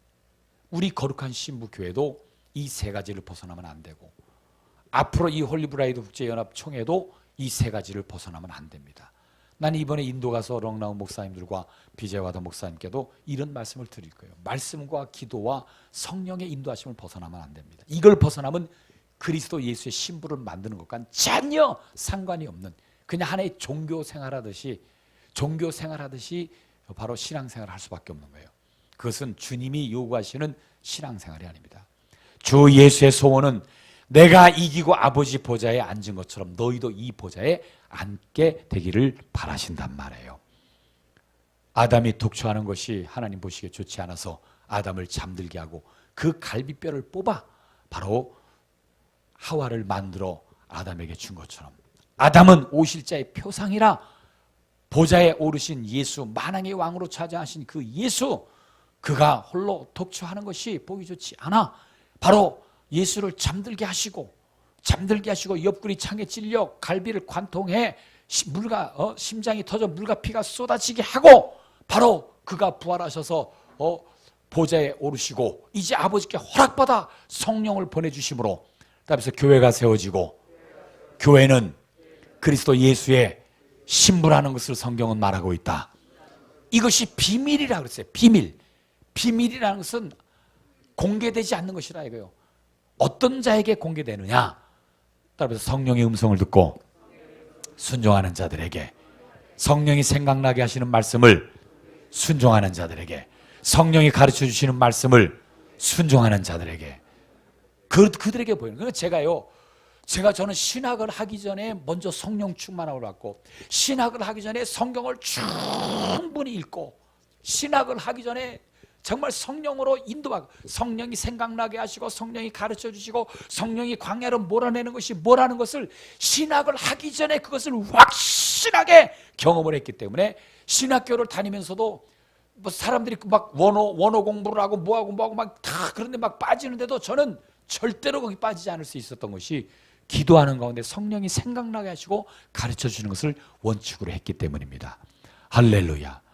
우리 거룩한 신부교회도 이 세 가지를 벗어나면 안 되고 앞으로 이 홀리브라이드 국제연합 총회도 이 세 가지를 벗어나면 안 됩니다. 나는 이번에 인도 가서 렁나우 목사님들과 비제와다 목사님께도 이런 말씀을 드릴 거예요. 말씀과 기도와 성령의 인도하심을 벗어나면 안 됩니다. 이걸 벗어나면 그리스도 예수의 신부를 만드는 것과는 전혀 상관이 없는 그냥 하나의 종교 생활하듯이 바로 신앙생활을 할 수밖에 없는 거예요. 그것은 주님이 요구하시는 신앙생활이 아닙니다. 주 예수의 소원은 내가 이기고 아버지 보좌에 앉은 것처럼 너희도 이 보좌에 앉게 되기를 바라신단 말이에요. 아담이 독초하는 것이 하나님 보시기에 좋지 않아서 아담을 잠들게 하고 그 갈비뼈를 뽑아 바로 하와를 만들어 아담에게 준 것처럼 아담은 오실자의 표상이라 보좌에 오르신 예수, 만왕의 왕으로 차지하신 그 예수, 그가 홀로 독초하는 것이 보기 좋지 않아 바로 예수를 잠들게 하시고 옆구리 창에 찔려 갈비를 관통해 심장이 터져 물과 피가 쏟아지게 하고 바로 그가 부활하셔서 보좌에 오르시고 이제 아버지께 허락받아 성령을 보내주심으로 그다음에 교회가 세워지고 교회는 그리스도 예수의 신부라는 것을 성경은 말하고 있다. 이것이 비밀이라고 그랬어요. 비밀이라는 것은 공개되지 않는 것이라 이거예요. 어떤 자에게 공개되느냐? 따라서 성령의 음성을 듣고 순종하는 자들에게, 성령이 생각나게 하시는 말씀을 순종하는 자들에게, 성령이 가르쳐 주시는 말씀을 순종하는 자들에게, 그들에게 보이는 거예요. 저는 신학을 하기 전에 먼저 성령 충만하고 왔고, 신학을 하기 전에 성경을 충분히 읽고, 신학을 하기 전에 정말 성령으로 인도하고, 성령이 생각나게 하시고 성령이 가르쳐 주시고 성령이 광야로 몰아내는 것이 뭐라는 것을 신학을 하기 전에 그것을 확실하게 경험을 했기 때문에 신학교를 다니면서도 뭐 사람들이 막 원어 공부를 하고 뭐하고 막 다 그런데 막 빠지는데도 저는 절대로 거기 빠지지 않을 수 있었던 것이 기도하는 가운데 성령이 생각나게 하시고 가르쳐 주는 것을 원칙으로 했기 때문입니다. 할렐루야.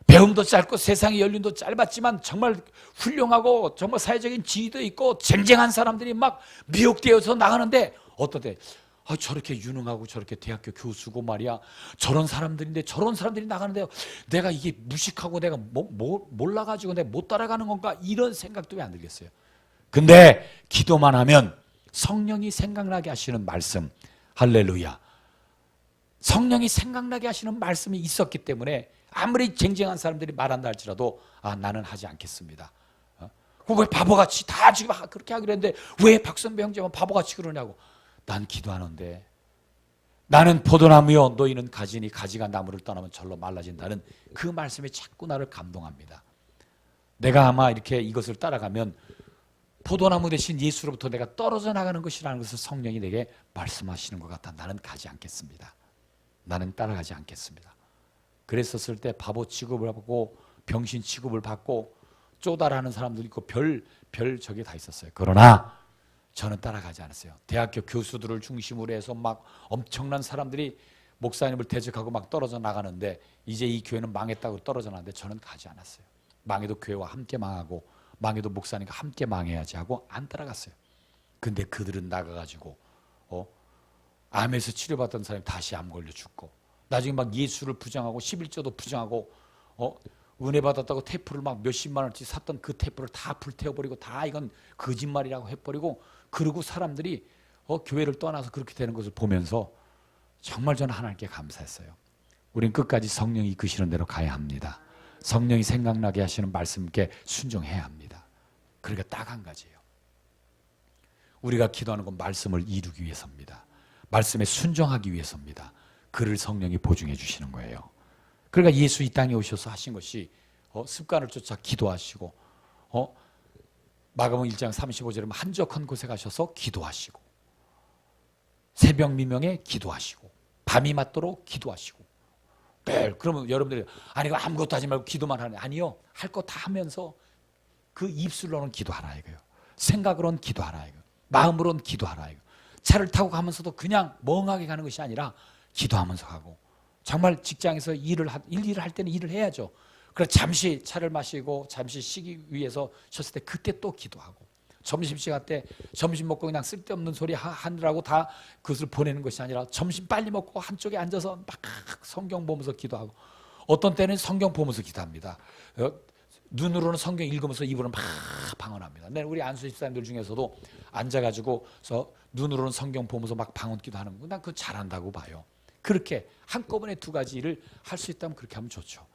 배움도 짧고 세상의 연륜도 짧았지만 정말 훌륭하고 정말 사회적인 지위도 있고 쟁쟁한 사람들이 막 미혹되어서 나가는데 어떨 때 저렇게 유능하고 저렇게 대학교 교수고 말이야 저런 사람들인데 저런 사람들이 나가는데 내가 이게 무식하고 내가 몰라가지고 내가 못 따라가는 건가 이런 생각도 왜 안 들겠어요. 근데 기도만 하면 성령이 생각나게 하시는 말씀, 할렐루야, 성령이 생각나게 하시는 말씀이 있었기 때문에 아무리 쟁쟁한 사람들이 말한다 할지라도 나는 하지 않겠습니다. 왜 바보같이 다 지금 그렇게 하기로 했는데 왜 박선배 형제만 바보같이 그러냐고. 난 기도하는데 나는 포도나무여 너희는 가지니 가지가 나무를 떠나면 절로 말라진다는 그 말씀이 자꾸 나를 감동합니다. 내가 아마 이렇게 이것을 따라가면 포도나무 대신 예수로부터 내가 떨어져 나가는 것이라는 것을 성령이 내게 말씀하시는 것 같아. 나는 가지 않겠습니다. 나는 따라가지 않겠습니다. 그랬었을 때 바보 취급을 하고 병신 취급을 받고 쪼다라는 사람도 있고 별 저게 다 있었어요. 그러나 저는 따라가지 않았어요. 대학교 교수들을 중심으로 해서 막 엄청난 사람들이 목사님을 대적하고 막 떨어져 나가는데 이제 이 교회는 망했다고 떨어져 나갔는데 저는 가지 않았어요. 망해도 교회와 함께 망하고 망해도 목사님과 함께 망해야지 하고 안 따라갔어요. 근데 그들은 나가가지고 암에서 치료받던 사람이 다시 암 걸려 죽고 나중에 막 예수를 부정하고 11조도 부정하고 은혜 받았다고 테이프를 막 몇십만 원치 샀던 그 테이프를 다 불태워버리고 다 이건 거짓말이라고 해버리고 그러고 사람들이 교회를 떠나서 그렇게 되는 것을 보면서 정말 저는 하나님께 감사했어요. 우린 끝까지 성령이 이끄시는 대로 가야 합니다. 성령이 생각나게 하시는 말씀께 순종해야 합니다. 그러니까 딱 한 가지예요. 우리가 기도하는 건 말씀을 이루기 위해서입니다. 말씀에 순종하기 위해서입니다. 그를 성령이 보증해 주시는 거예요. 그러니까 예수 이 땅에 오셔서 하신 것이 습관을 쫓아 기도하시고 마가복음 1장 35절에 한적한 곳에 가셔서 기도하시고 새벽 미명에 기도하시고 밤이 맞도록 기도하시고 매일. 그러면 여러분들이 아니 아무것도 하지 말고 기도만 하네. 아니요. 할 거 다 하면서 그 입술로는 기도하라 이거예요. 생각으로는 기도하라 이거예요. 마음으로는 기도하라 이거예요. 차를 타고 가면서도 그냥 멍하게 가는 것이 아니라 기도하면서 가고 정말 직장에서 일을 할 때는 일을 해야죠. 그래서 잠시 차를 마시고 잠시 쉬기 위해서 쉬었을 때 그때 또 기도하고 점심시간 때 점심 먹고 그냥 쓸데없는 소리 하느라고 다 그것을 보내는 것이 아니라 점심 빨리 먹고 한쪽에 앉아서 막 성경 보면서 기도하고, 어떤 때는 성경 보면서 기도합니다. 눈으로는 성경 읽으면서 입으로는 막 방언합니다. 우리 안수 집사님들 중에서도 앉아가지고 눈으로는 성경 보면서 막 방언 기도하는 거, 난 그거 잘한다고 봐요. 그렇게 한꺼번에 두 가지 일을 할 수 있다면 그렇게 하면 좋죠.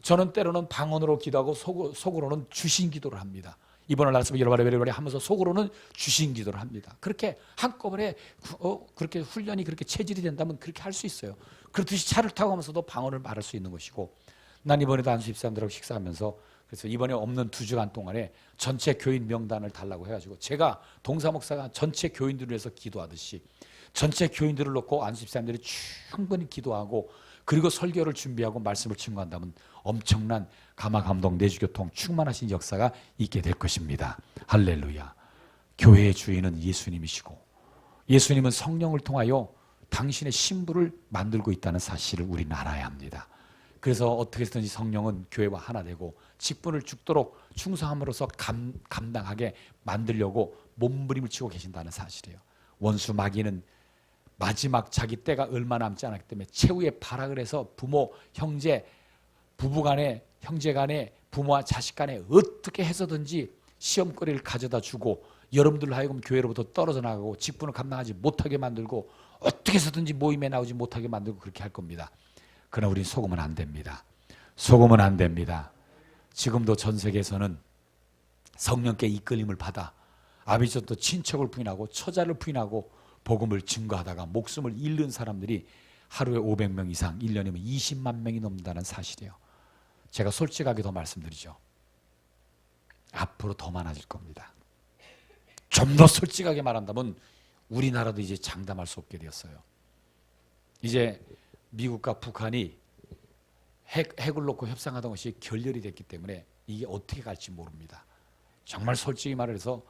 저는 때로는 방언으로 기도하고 속으로는 주신 기도를 합니다. 이번을 날쓰면 여러바레 하면서 속으로는 주신 기도를 합니다. 그렇게 한꺼번에 그렇게 훈련이 그렇게 체질이 된다면 그렇게 할 수 있어요. 그렇듯이 차를 타고 가면서도 방언을 말할 수 있는 것이고, 난 이번에도 안수 집사님들하고 식사하면서 그래서 이번에 없는 2주간 동안에 전체 교인 명단을 달라고 해가지고 제가 동사 목사가 전체 교인들을 위해서 기도하듯이 전체 교인들을 놓고 안수 집사님들이 충분히 기도하고 그리고 설교를 준비하고 말씀을 증거한다면 엄청난 감화 감동 내주교통 충만하신 역사가 있게 될 것입니다. 할렐루야. 교회의 주인은 예수님이시고 예수님은 성령을 통하여 당신의 신부를 만들고 있다는 사실을 우리는 알아야 합니다. 그래서 어떻게 해서든지 성령은 교회와 하나 되고 직분을 죽도록 충성함으로써 감당하게 만들려고 몸부림을 치고 계신다는 사실이에요. 원수 마귀는 마지막 자기 때가 얼마 남지 않았기 때문에 최후의 발악을 해서 부모, 형제, 부부간에, 형제간에, 부모와 자식간에 어떻게 해서든지 시험거리를 가져다 주고 여러분들 하여금 교회로부터 떨어져 나가고 직분을 감당하지 못하게 만들고 어떻게 해서든지 모임에 나오지 못하게 만들고 그렇게 할 겁니다. 그러나 우리는 속으면 안 됩니다. 속으면 안 됩니다. 지금도 전 세계에서는 성령께 이끌림을 받아 아비조도 친척을 부인하고 처자를 부인하고 복음을 증거하다가 목숨을 잃는 사람들이 하루에 500명 이상, 1년이면 20만 명이 넘는다는 사실이에요. 제가 솔직하게 더 말씀드리죠. 앞으로 더 많아질 겁니다. 좀 더 솔직하게 말한다면 우리나라도 이제 장담할 수 없게 되었어요. 이제 미국과 북한이 핵을 놓고 협상하던 것이 결렬이 됐기 때문에 이게 어떻게 갈지 모릅니다. 정말 솔직히 말해서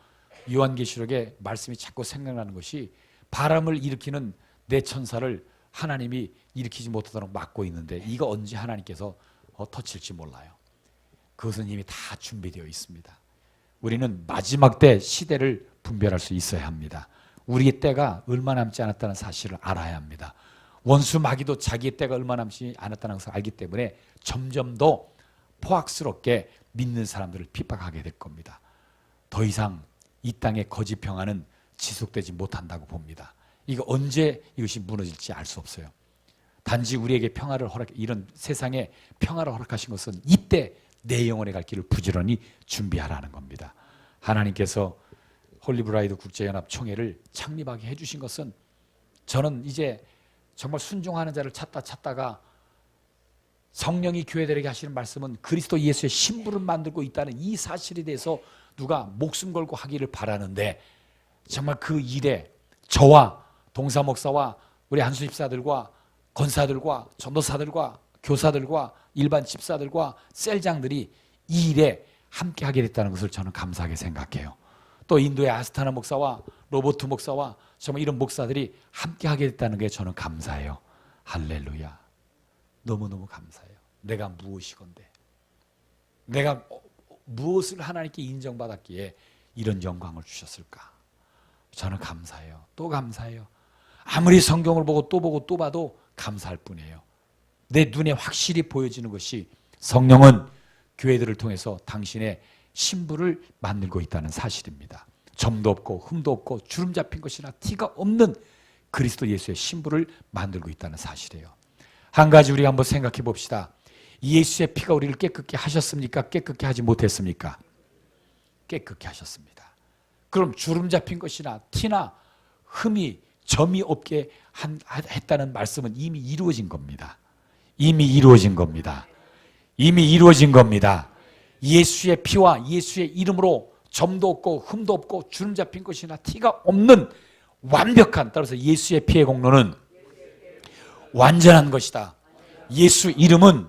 요한계시록에 말씀이 자꾸 생각나는 것이 바람을 일으키는 내 천사를 하나님이 일으키지 못하도록 막고 있는데 이거 언제 하나님께서 터칠지 몰라요. 그것은 이미 다 준비되어 있습니다. 우리는 마지막 때 시대를 분별할 수 있어야 합니다. 우리의 때가 얼마 남지 않았다는 사실을 알아야 합니다. 원수 마귀도 자기의 때가 얼마 남지 않았다는 것을 알기 때문에 점점 더 포악스럽게 믿는 사람들을 핍박하게 될 겁니다. 더 이상 이 땅의 거짓 평화는 지속되지 못한다고 봅니다. 이거 언제 이것이 무너질지 알 수 없어요. 단지 우리에게 평화를 이런 세상에 평화를 허락하신 것은 이때 내 영혼에 갈 길을 부지런히 준비하라는 겁니다. 하나님께서 홀리브라이드 국제연합 총회를 창립하게 해주신 것은 저는 이제 정말 순종하는 자를 찾다가 성령이 교회들에게 하시는 말씀은 그리스도 예수의 신부를 만들고 있다는 이 사실에 대해서 누가 목숨 걸고 하기를 바라는데 정말 그 일에 저와 동사 목사와 우리 안수 집사들과 권사들과 전도사들과 교사들과 일반 집사들과 셀장들이 이 일에 함께 하게 됐다는 것을 저는 감사하게 생각해요. 또 인도의 아스타나 목사와 로버트 목사와 정말 이런 목사들이 함께 하게 됐다는 게 저는 감사해요. 할렐루야. 너무너무 감사해요. 내가 무엇이건데 내가 무엇을 하나님께 인정받았기에 이런 영광을 주셨을까? 저는 감사해요. 또 감사해요. 아무리 성경을 보고 또 봐도 감사할 뿐이에요. 내 눈에 확실히 보여지는 것이 성령은 교회들을 통해서 당신의 신부를 만들고 있다는 사실입니다. 점도 없고 흠도 없고 주름 잡힌 것이나 티가 없는 그리스도 예수의 신부를 만들고 있다는 사실이에요. 한 가지 우리가 한번 생각해 봅시다. 예수의 피가 우리를 깨끗게 하셨습니까? 깨끗게 하지 못했습니까? 깨끗게 하셨습니다. 그럼 주름 잡힌 것이나 티나 흠이 점이 없게 했다는 말씀은 이미 이루어진 겁니다. 이미 이루어진 겁니다. 이미 이루어진 겁니다. 예수의 피와 예수의 이름으로 점도 없고 흠도 없고 주름 잡힌 것이나 티가 없는 완벽한, 따라서 예수의 피의 공로는 완전한 것이다. 예수 이름은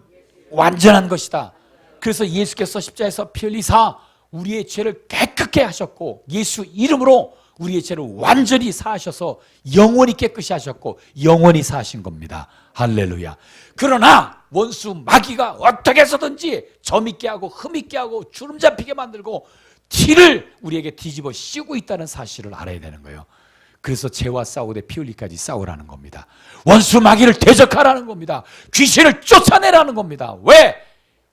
완전한 것이다. 그래서 예수께서 십자가에서 피 흘리사 우리의 죄를 깨끗게 하셨고 예수 이름으로 우리의 죄를 완전히 사하셔서 영원히 깨끗이 하셨고 영원히 사하신 겁니다. 할렐루야. 그러나 원수 마귀가 어떻게 해서든지 점 있게 하고 흠 있게 하고 주름 잡히게 만들고 티를 우리에게 뒤집어 씌우고 있다는 사실을 알아야 되는 거예요. 그래서 죄와 싸우되 피 흘리까지 싸우라는 겁니다. 원수 마귀를 대적하라는 겁니다. 귀신을 쫓아내라는 겁니다. 왜?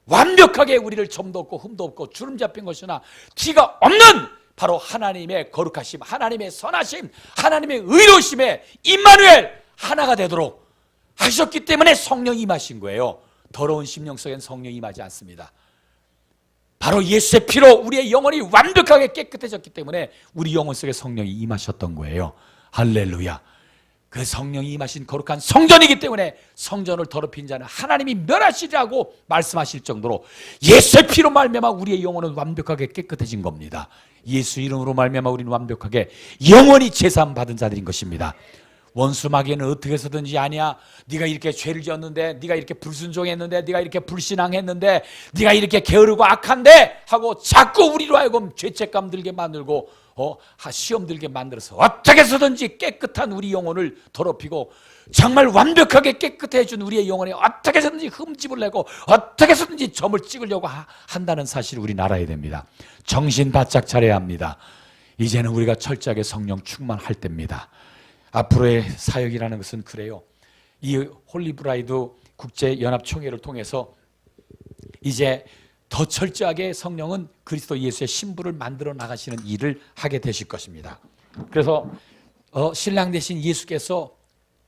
완벽하게 우리를 점도 없고 흠도 없고 주름 잡힌 것이나 티가 없는 바로 하나님의 거룩하심, 하나님의 선하심, 하나님의 의로우심에 임마누엘 하나가 되도록 하셨기 때문에 성령이 임하신 거예요. 더러운 심령 속엔 성령이 임하지 않습니다. 바로 예수의 피로 우리의 영혼이 완벽하게 깨끗해졌기 때문에 우리 영혼 속에 성령이 임하셨던 거예요. 할렐루야. 그 성령이 임하신 거룩한 성전이기 때문에 성전을 더럽힌 자는 하나님이 멸하시리라고 말씀하실 정도로 예수의 피로 말미암아 우리의 영혼은 완벽하게 깨끗해진 겁니다. 예수 이름으로 말미암아 우리는 완벽하게 영원히 제사함 받은 자들인 것입니다. 원수 마귀는 어떻게 해서든지 아니야, 네가 이렇게 죄를 지었는데, 네가 이렇게 불순종했는데, 네가 이렇게 불신앙했는데, 네가 이렇게 게으르고 악한데 하고 자꾸 우리로 하여금 죄책감 들게 만들고 시험 들게 만들어서 어떻게 해서든지 깨끗한 우리 영혼을 더럽히고 정말 완벽하게 깨끗해 준 우리의 영혼에 어떻게 해서든지 흠집을 내고 어떻게 해서든지 점을 찍으려고 한다는 사실을 우리는 알아야 됩니다. 정신 바짝 차려야 합니다. 이제는 우리가 철저하게 성령 충만할 때입니다. 앞으로의 사역이라는 것은 그래요. 이 홀리브라이드 국제연합총회를 통해서 이제 더 철저하게 성령은 그리스도 예수의 신부를 만들어 나가시는 일을 하게 되실 것입니다. 그래서 신랑 되신 예수께서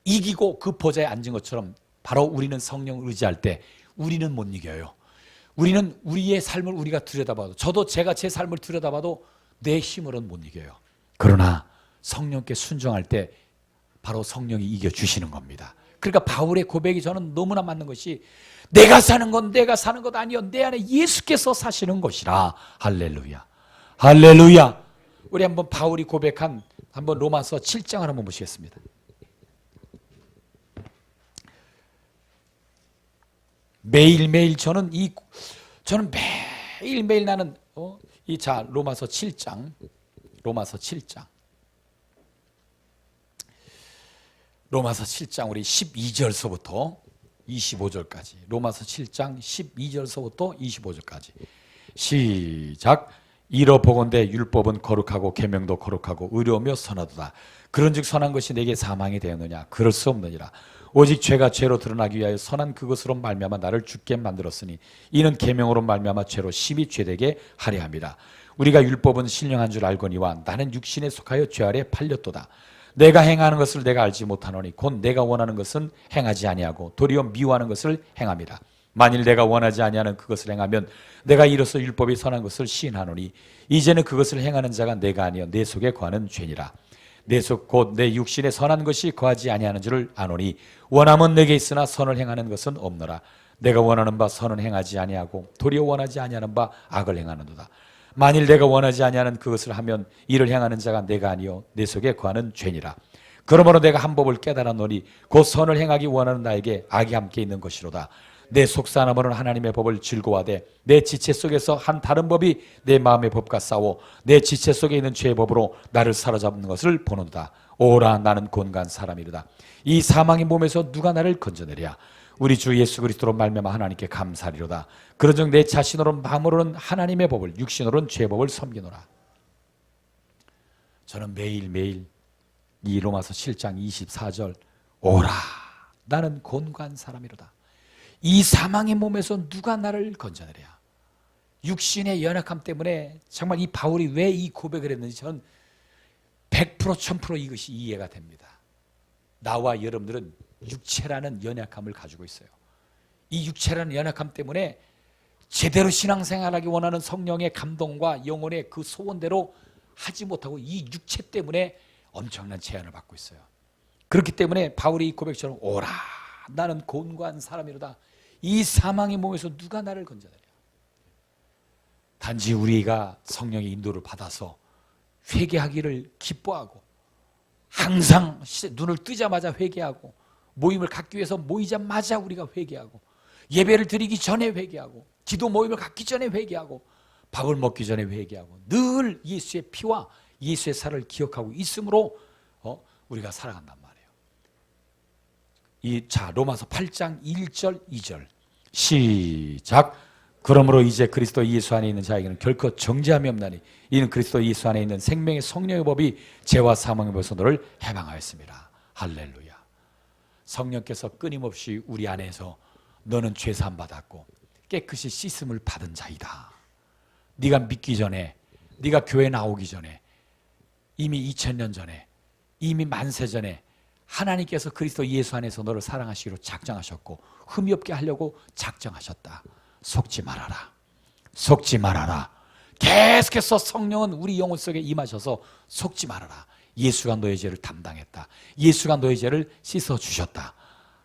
이기고 그 보좌에 앉은 것처럼 바로 우리는 성령을 의지할 때 우리는 못 이겨요. 우리는 우리의 삶을 우리가 들여다봐도, 저도 제가 제 삶을 들여다봐도 내 힘으로는 못 이겨요. 그러나 성령께 순종할 때 바로 성령이 이겨주시는 겁니다. 그러니까 바울의 고백이 저는 너무나 맞는 것이 내가 사는 건 내가 사는 것 아니요 내 안에 예수께서 사시는 것이라. 할렐루야. 할렐루야. 우리 한번 바울이 고백한 한번 로마서 7장을 한번 보시겠습니다. 매일매일 저는 매일매일 나는 로마서 7장 우리 12절서부터 25절까지, 로마서 7장 12절서부터 25절까지 시작. 이러보건대 율법은 거룩하고 계명도 거룩하고 의로우며 선하도다. 그런즉 선한 것이 내게 사망이 되었느냐? 그럴 수 없느니라. 오직 죄가 죄로 드러나기 위하여 선한 그것으로 말미암아 나를 죽게 만들었으니 이는 계명으로 말미암아 죄로 심히 죄되게 하려 함이라. 우리가 율법은 신령한 줄 알거니와 나는 육신에 속하여 죄 아래 팔렸도다. 내가 행하는 것을 내가 알지 못하노니 곧 내가 원하는 것은 행하지 아니하고 도리어 미워하는 것을 행함이라. 만일 내가 원하지 아니하는 그것을 행하면 내가 이로써 율법이 선한 것을 시인하노니 이제는 그것을 행하는 자가 내가 아니여 내 속에 거하는 죄니라. 내 속 곧 내 육신에 선한 것이 거하지 아니하는 줄을 아노니 원함은 내게 있으나 선을 행하는 것은 없노라. 내가 원하는 바 선은 행하지 아니하고 도리어 원하지 아니하는 바 악을 행하는도다. 만일 내가 원하지 아니하는 그것을 하면 이를 행하는 자가 내가 아니요 내 속에 거하는 죄니라. 그러므로 내가 한 법을 깨달았노니 곧 선을 행하기 원하는 나에게 악이 함께 있는 것이로다. 내 속사람으로는 하나님의 법을 즐거워하되 내 지체 속에서 한 다른 법이 내 마음의 법과 싸워 내 지체 속에 있는 죄의 법으로 나를 사로잡는 것을 보는도다. 오라 나는 곤고한 사람이로다. 이 사망의 몸에서 누가 나를 건져내랴. 우리 주 예수 그리스도로 말미암아 하나님께 감사하리로다. 그런즉 내 자신으로는 마음으로는 하나님의 법을, 육신으로는 죄의 법을 섬기노라. 저는 매일매일 이 로마서 7장 24절 오라 나는 곤고한 사람이로다. 이 사망의 몸에서 누가 나를 건져내랴. 육신의 연약함 때문에 정말 이 바울이 왜 이 고백을 했는지 저는 100% 1000% 이것이 이해가 됩니다. 나와 여러분들은 육체라는 연약함을 가지고 있어요. 이 육체라는 연약함 때문에 제대로 신앙생활하기 원하는 성령의 감동과 영혼의 그 소원대로 하지 못하고 이 육체 때문에 엄청난 제한을 받고 있어요. 그렇기 때문에 바울이 이 고백처럼 오라 나는 곤고한 사람이로다. 이 사망의 몸에서 누가 나를 건져내랴. 단지 우리가 성령의 인도를 받아서 회개하기를 기뻐하고 항상 눈을 뜨자마자 회개하고 모임을 갖기 위해서 모이자마자 우리가 회개하고 예배를 드리기 전에 회개하고 기도 모임을 갖기 전에 회개하고 밥을 먹기 전에 회개하고 늘 예수의 피와 예수의 살을 기억하고 있으므로 우리가 살아간단 말이에요. 로마서 8장 1절 2절 시작. 그러므로 이제 그리스도 예수 안에 있는 자에게는 결코 정죄함이 없나니 이는 그리스도 예수 안에 있는 생명의 성령의 법이 죄와 사망의 법에서 너를 해방하였습니다. 할렐루야. 성령께서 끊임없이 우리 안에서 너는 죄 사함 받았고 깨끗이 씻음을 받은 자이다. 네가 믿기 전에, 네가 교회 나오기 전에, 이미 2000년 전에, 이미 만세 전에 하나님께서 그리스도 예수 안에서 너를 사랑하시기로 작정하셨고 흠이 없게 하려고 작정하셨다. 속지 말아라. 속지 말아라. 계속해서 성령은 우리 영혼 속에 임하셔서 속지 말아라. 예수가 너의 죄를 담당했다. 예수가 너의 죄를 씻어주셨다.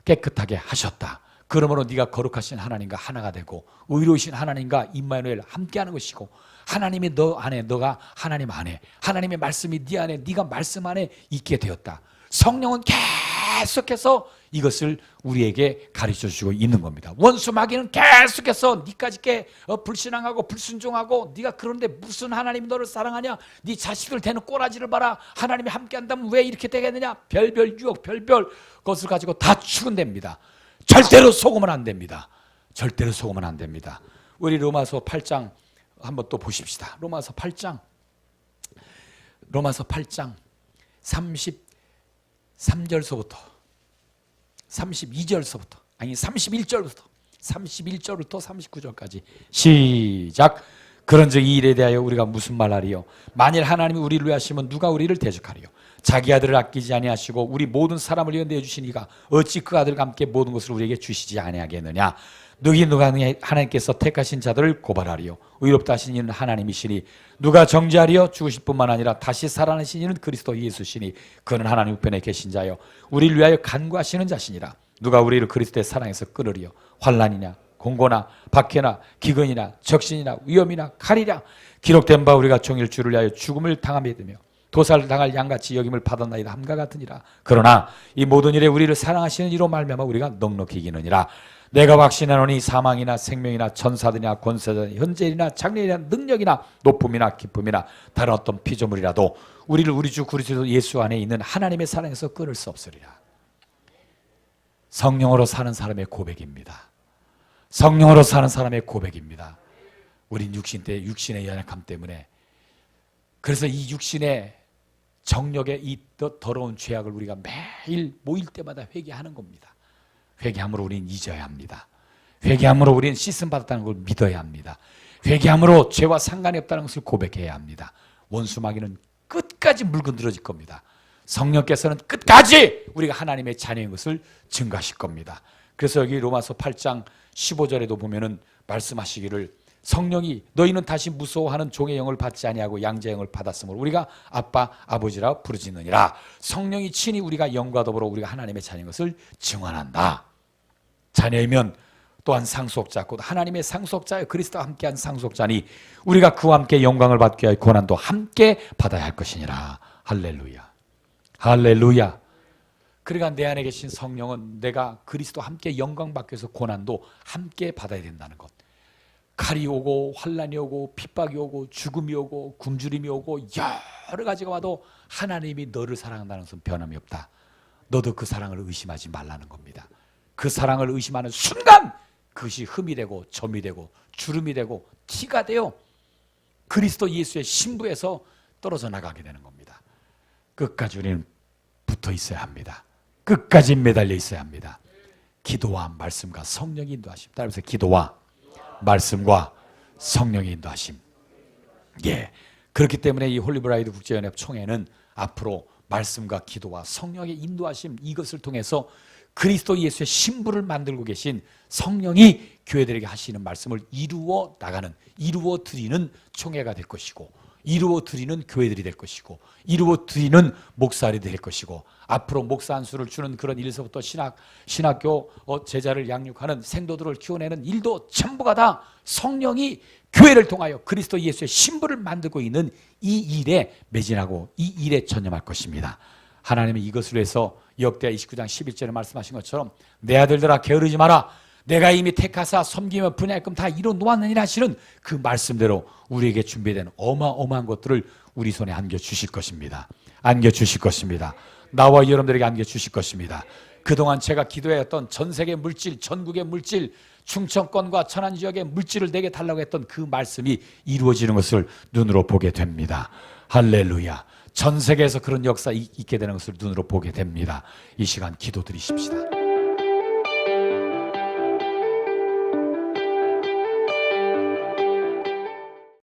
깨끗하게 하셨다. 그러므로 네가 거룩하신 하나님과 하나가 되고 의로우신 하나님과 임마누엘 함께하는 것이고 하나님이 너 안에, 너가 하나님 안에, 하나님의 말씀이 네 안에, 네가 말씀 안에 있게 되었다. 성령은 계속해서 이것을 우리에게 가르쳐주고 있는 겁니다. 원수 마귀는 계속해서 네까지 불신앙하고 불순종하고 네가 그런데 무슨 하나님이 너를 사랑하냐, 네 자식들 되는 꼬라지를 봐라, 하나님이 함께한다면 왜 이렇게 되겠느냐, 별별 유혹, 별별 것을 가지고 다 추근됩니다. 절대로 속으면 안 됩니다. 절대로 속으면 안 됩니다. 우리 로마서 8장 한번 또 보십시다. 로마서 8장 33절서부터 32절서부터 아니 31절부터 39절까지 시작. 그런즉 이 일에 대하여 우리가 무슨 말하리요? 만일 하나님이 우리를 위하시면 누가 우리를 대적하리요? 자기 아들을 아끼지 아니하시고 우리 모든 사람을 위해 내주시니가 어찌 그 아들과 함께 모든 것을 우리에게 주시지 아니하겠느냐? 누가 하나님께서 택하신 자들을 고발하리요? 의롭다 하신 이는 하나님이시니 누가 정죄하리요? 죽으실 뿐만 아니라 다시 살아나신 이는 그리스도 예수시니 그는 하나님 우편에 계신 자요 우리를 위하여 간구하시는 자시니라. 누가 우리를 그리스도의 사랑에서 끊으리요? 환난이냐 공고나 박해나 기근이나 적신이나 위험이나 칼이랴. 기록된 바 우리가 종일 주를 위하여 죽음을 당하며 도살을 당할 양같이 여김을 받았나이다 함과 같으니라. 그러나 이 모든 일에 우리를 사랑하시는 이로 말미암아 우리가 넉넉히 이기느니라. 내가 확신하노니 사망이나 생명이나 천사들이나 권세자나 현재일이나 장래일이나 능력이나 높음이나 기쁨이나 다른 어떤 피조물이라도 우리를 우리 주 그리스도 예수 안에 있는 하나님의 사랑에서 끊을 수 없으리라. 성령으로 사는 사람의 고백입니다. 성령으로 사는 사람의 고백입니다. 우린 육신의 연약함 때문에, 그래서 이 육신의 정력의 이 더러운 죄악을 우리가 매일 모일 때마다 회개하는 겁니다. 회개함으로 우리는 잊어야 합니다. 회개함으로 우리는 씻음 받았다는 걸 믿어야 합니다. 회개함으로 죄와 상관이 없다는 것을 고백해야 합니다. 원수 마귀는 끝까지 물건들어질 겁니다. 성령께서는 끝까지 우리가 하나님의 자녀인 것을 증거하실 겁니다. 그래서 여기 로마서 8장 15절에도 보면은 말씀하시기를 성령이 너희는 다시 무서워하는 종의 영을 받지 아니하고 양자의 영을 받았으므로 우리가 아빠 아버지라 부르짖느니라. 성령이 친히 우리가 영과 더불어 우리가 하나님의 자녀인 것을 증언한다. 자녀이면 또한 상속자 곧 하나님의 상속자여 그리스도와 함께한 상속자니 우리가 그와 함께 영광을 받기 위하여 고난도 함께 받아야 할 것이니라. 할렐루야. 할렐루야. 그러니까 내 안에 계신 성령은 내가 그리스도와 함께 영광 받기 위해서 고난도 함께 받아야 된다는 것. 칼이 오고 환난이 오고 핍박이 오고 죽음이 오고 굶주림이 오고 여러 가지가 와도 하나님이 너를 사랑한다는 것은 변함이 없다. 너도 그 사랑을 의심하지 말라는 겁니다. 그 사랑을 의심하는 순간 그것이 흠이 되고 점이 되고 주름이 되고 티가 되어 그리스도 예수의 신부에서 떨어져 나가게 되는 겁니다. 끝까지 우리는 붙어 있어야 합니다. 끝까지 매달려 있어야 합니다. 기도와 말씀과 성령의 인도하심. 따라서 기도와 말씀과 성령의 인도하심. 예. 그렇기 때문에 이 홀리브라이드 국제연합 총회는 앞으로 말씀과 기도와 성령의 인도하심, 이것을 통해서 그리스도 예수의 신부를 만들고 계신 성령이 교회들에게 하시는 말씀을 이루어 나가는, 이루어 드리는 총회가 될 것이고, 이루어 드리는 교회들이 될 것이고, 이루어 드리는 목사들이 될 것이고, 앞으로 목사 한 수를 주는 그런 일서부터 신학교 제자를 양육하는 생도들을 키워내는 일도 전부가 다 성령이 교회를 통하여 그리스도 예수의 신부를 만들고 있는 이 일에 매진하고 이 일에 전념할 것입니다. 하나님은 이것을 위해서 역대하 29장 11절에 말씀하신 것처럼 내 아들들아 게으르지 마라. 내가 이미 택하사 섬기며 분야할금 다 이뤄 놓았느니라 하시는 그 말씀대로 우리에게 준비된 어마어마한 것들을 우리 손에 안겨주실 것입니다. 안겨주실 것입니다. 나와 여러분들에게 안겨주실 것입니다. 그동안 제가 기도해왔던 전 세계 물질, 전국의 물질, 충청권과 천안 지역에 물질을 내게 달라고 했던 그 말씀이 이루어지는 것을 눈으로 보게 됩니다. 할렐루야. 전 세계에서 그런 역사 있게 되는 것을 눈으로 보게 됩니다. 이 시간 기도드리십시다.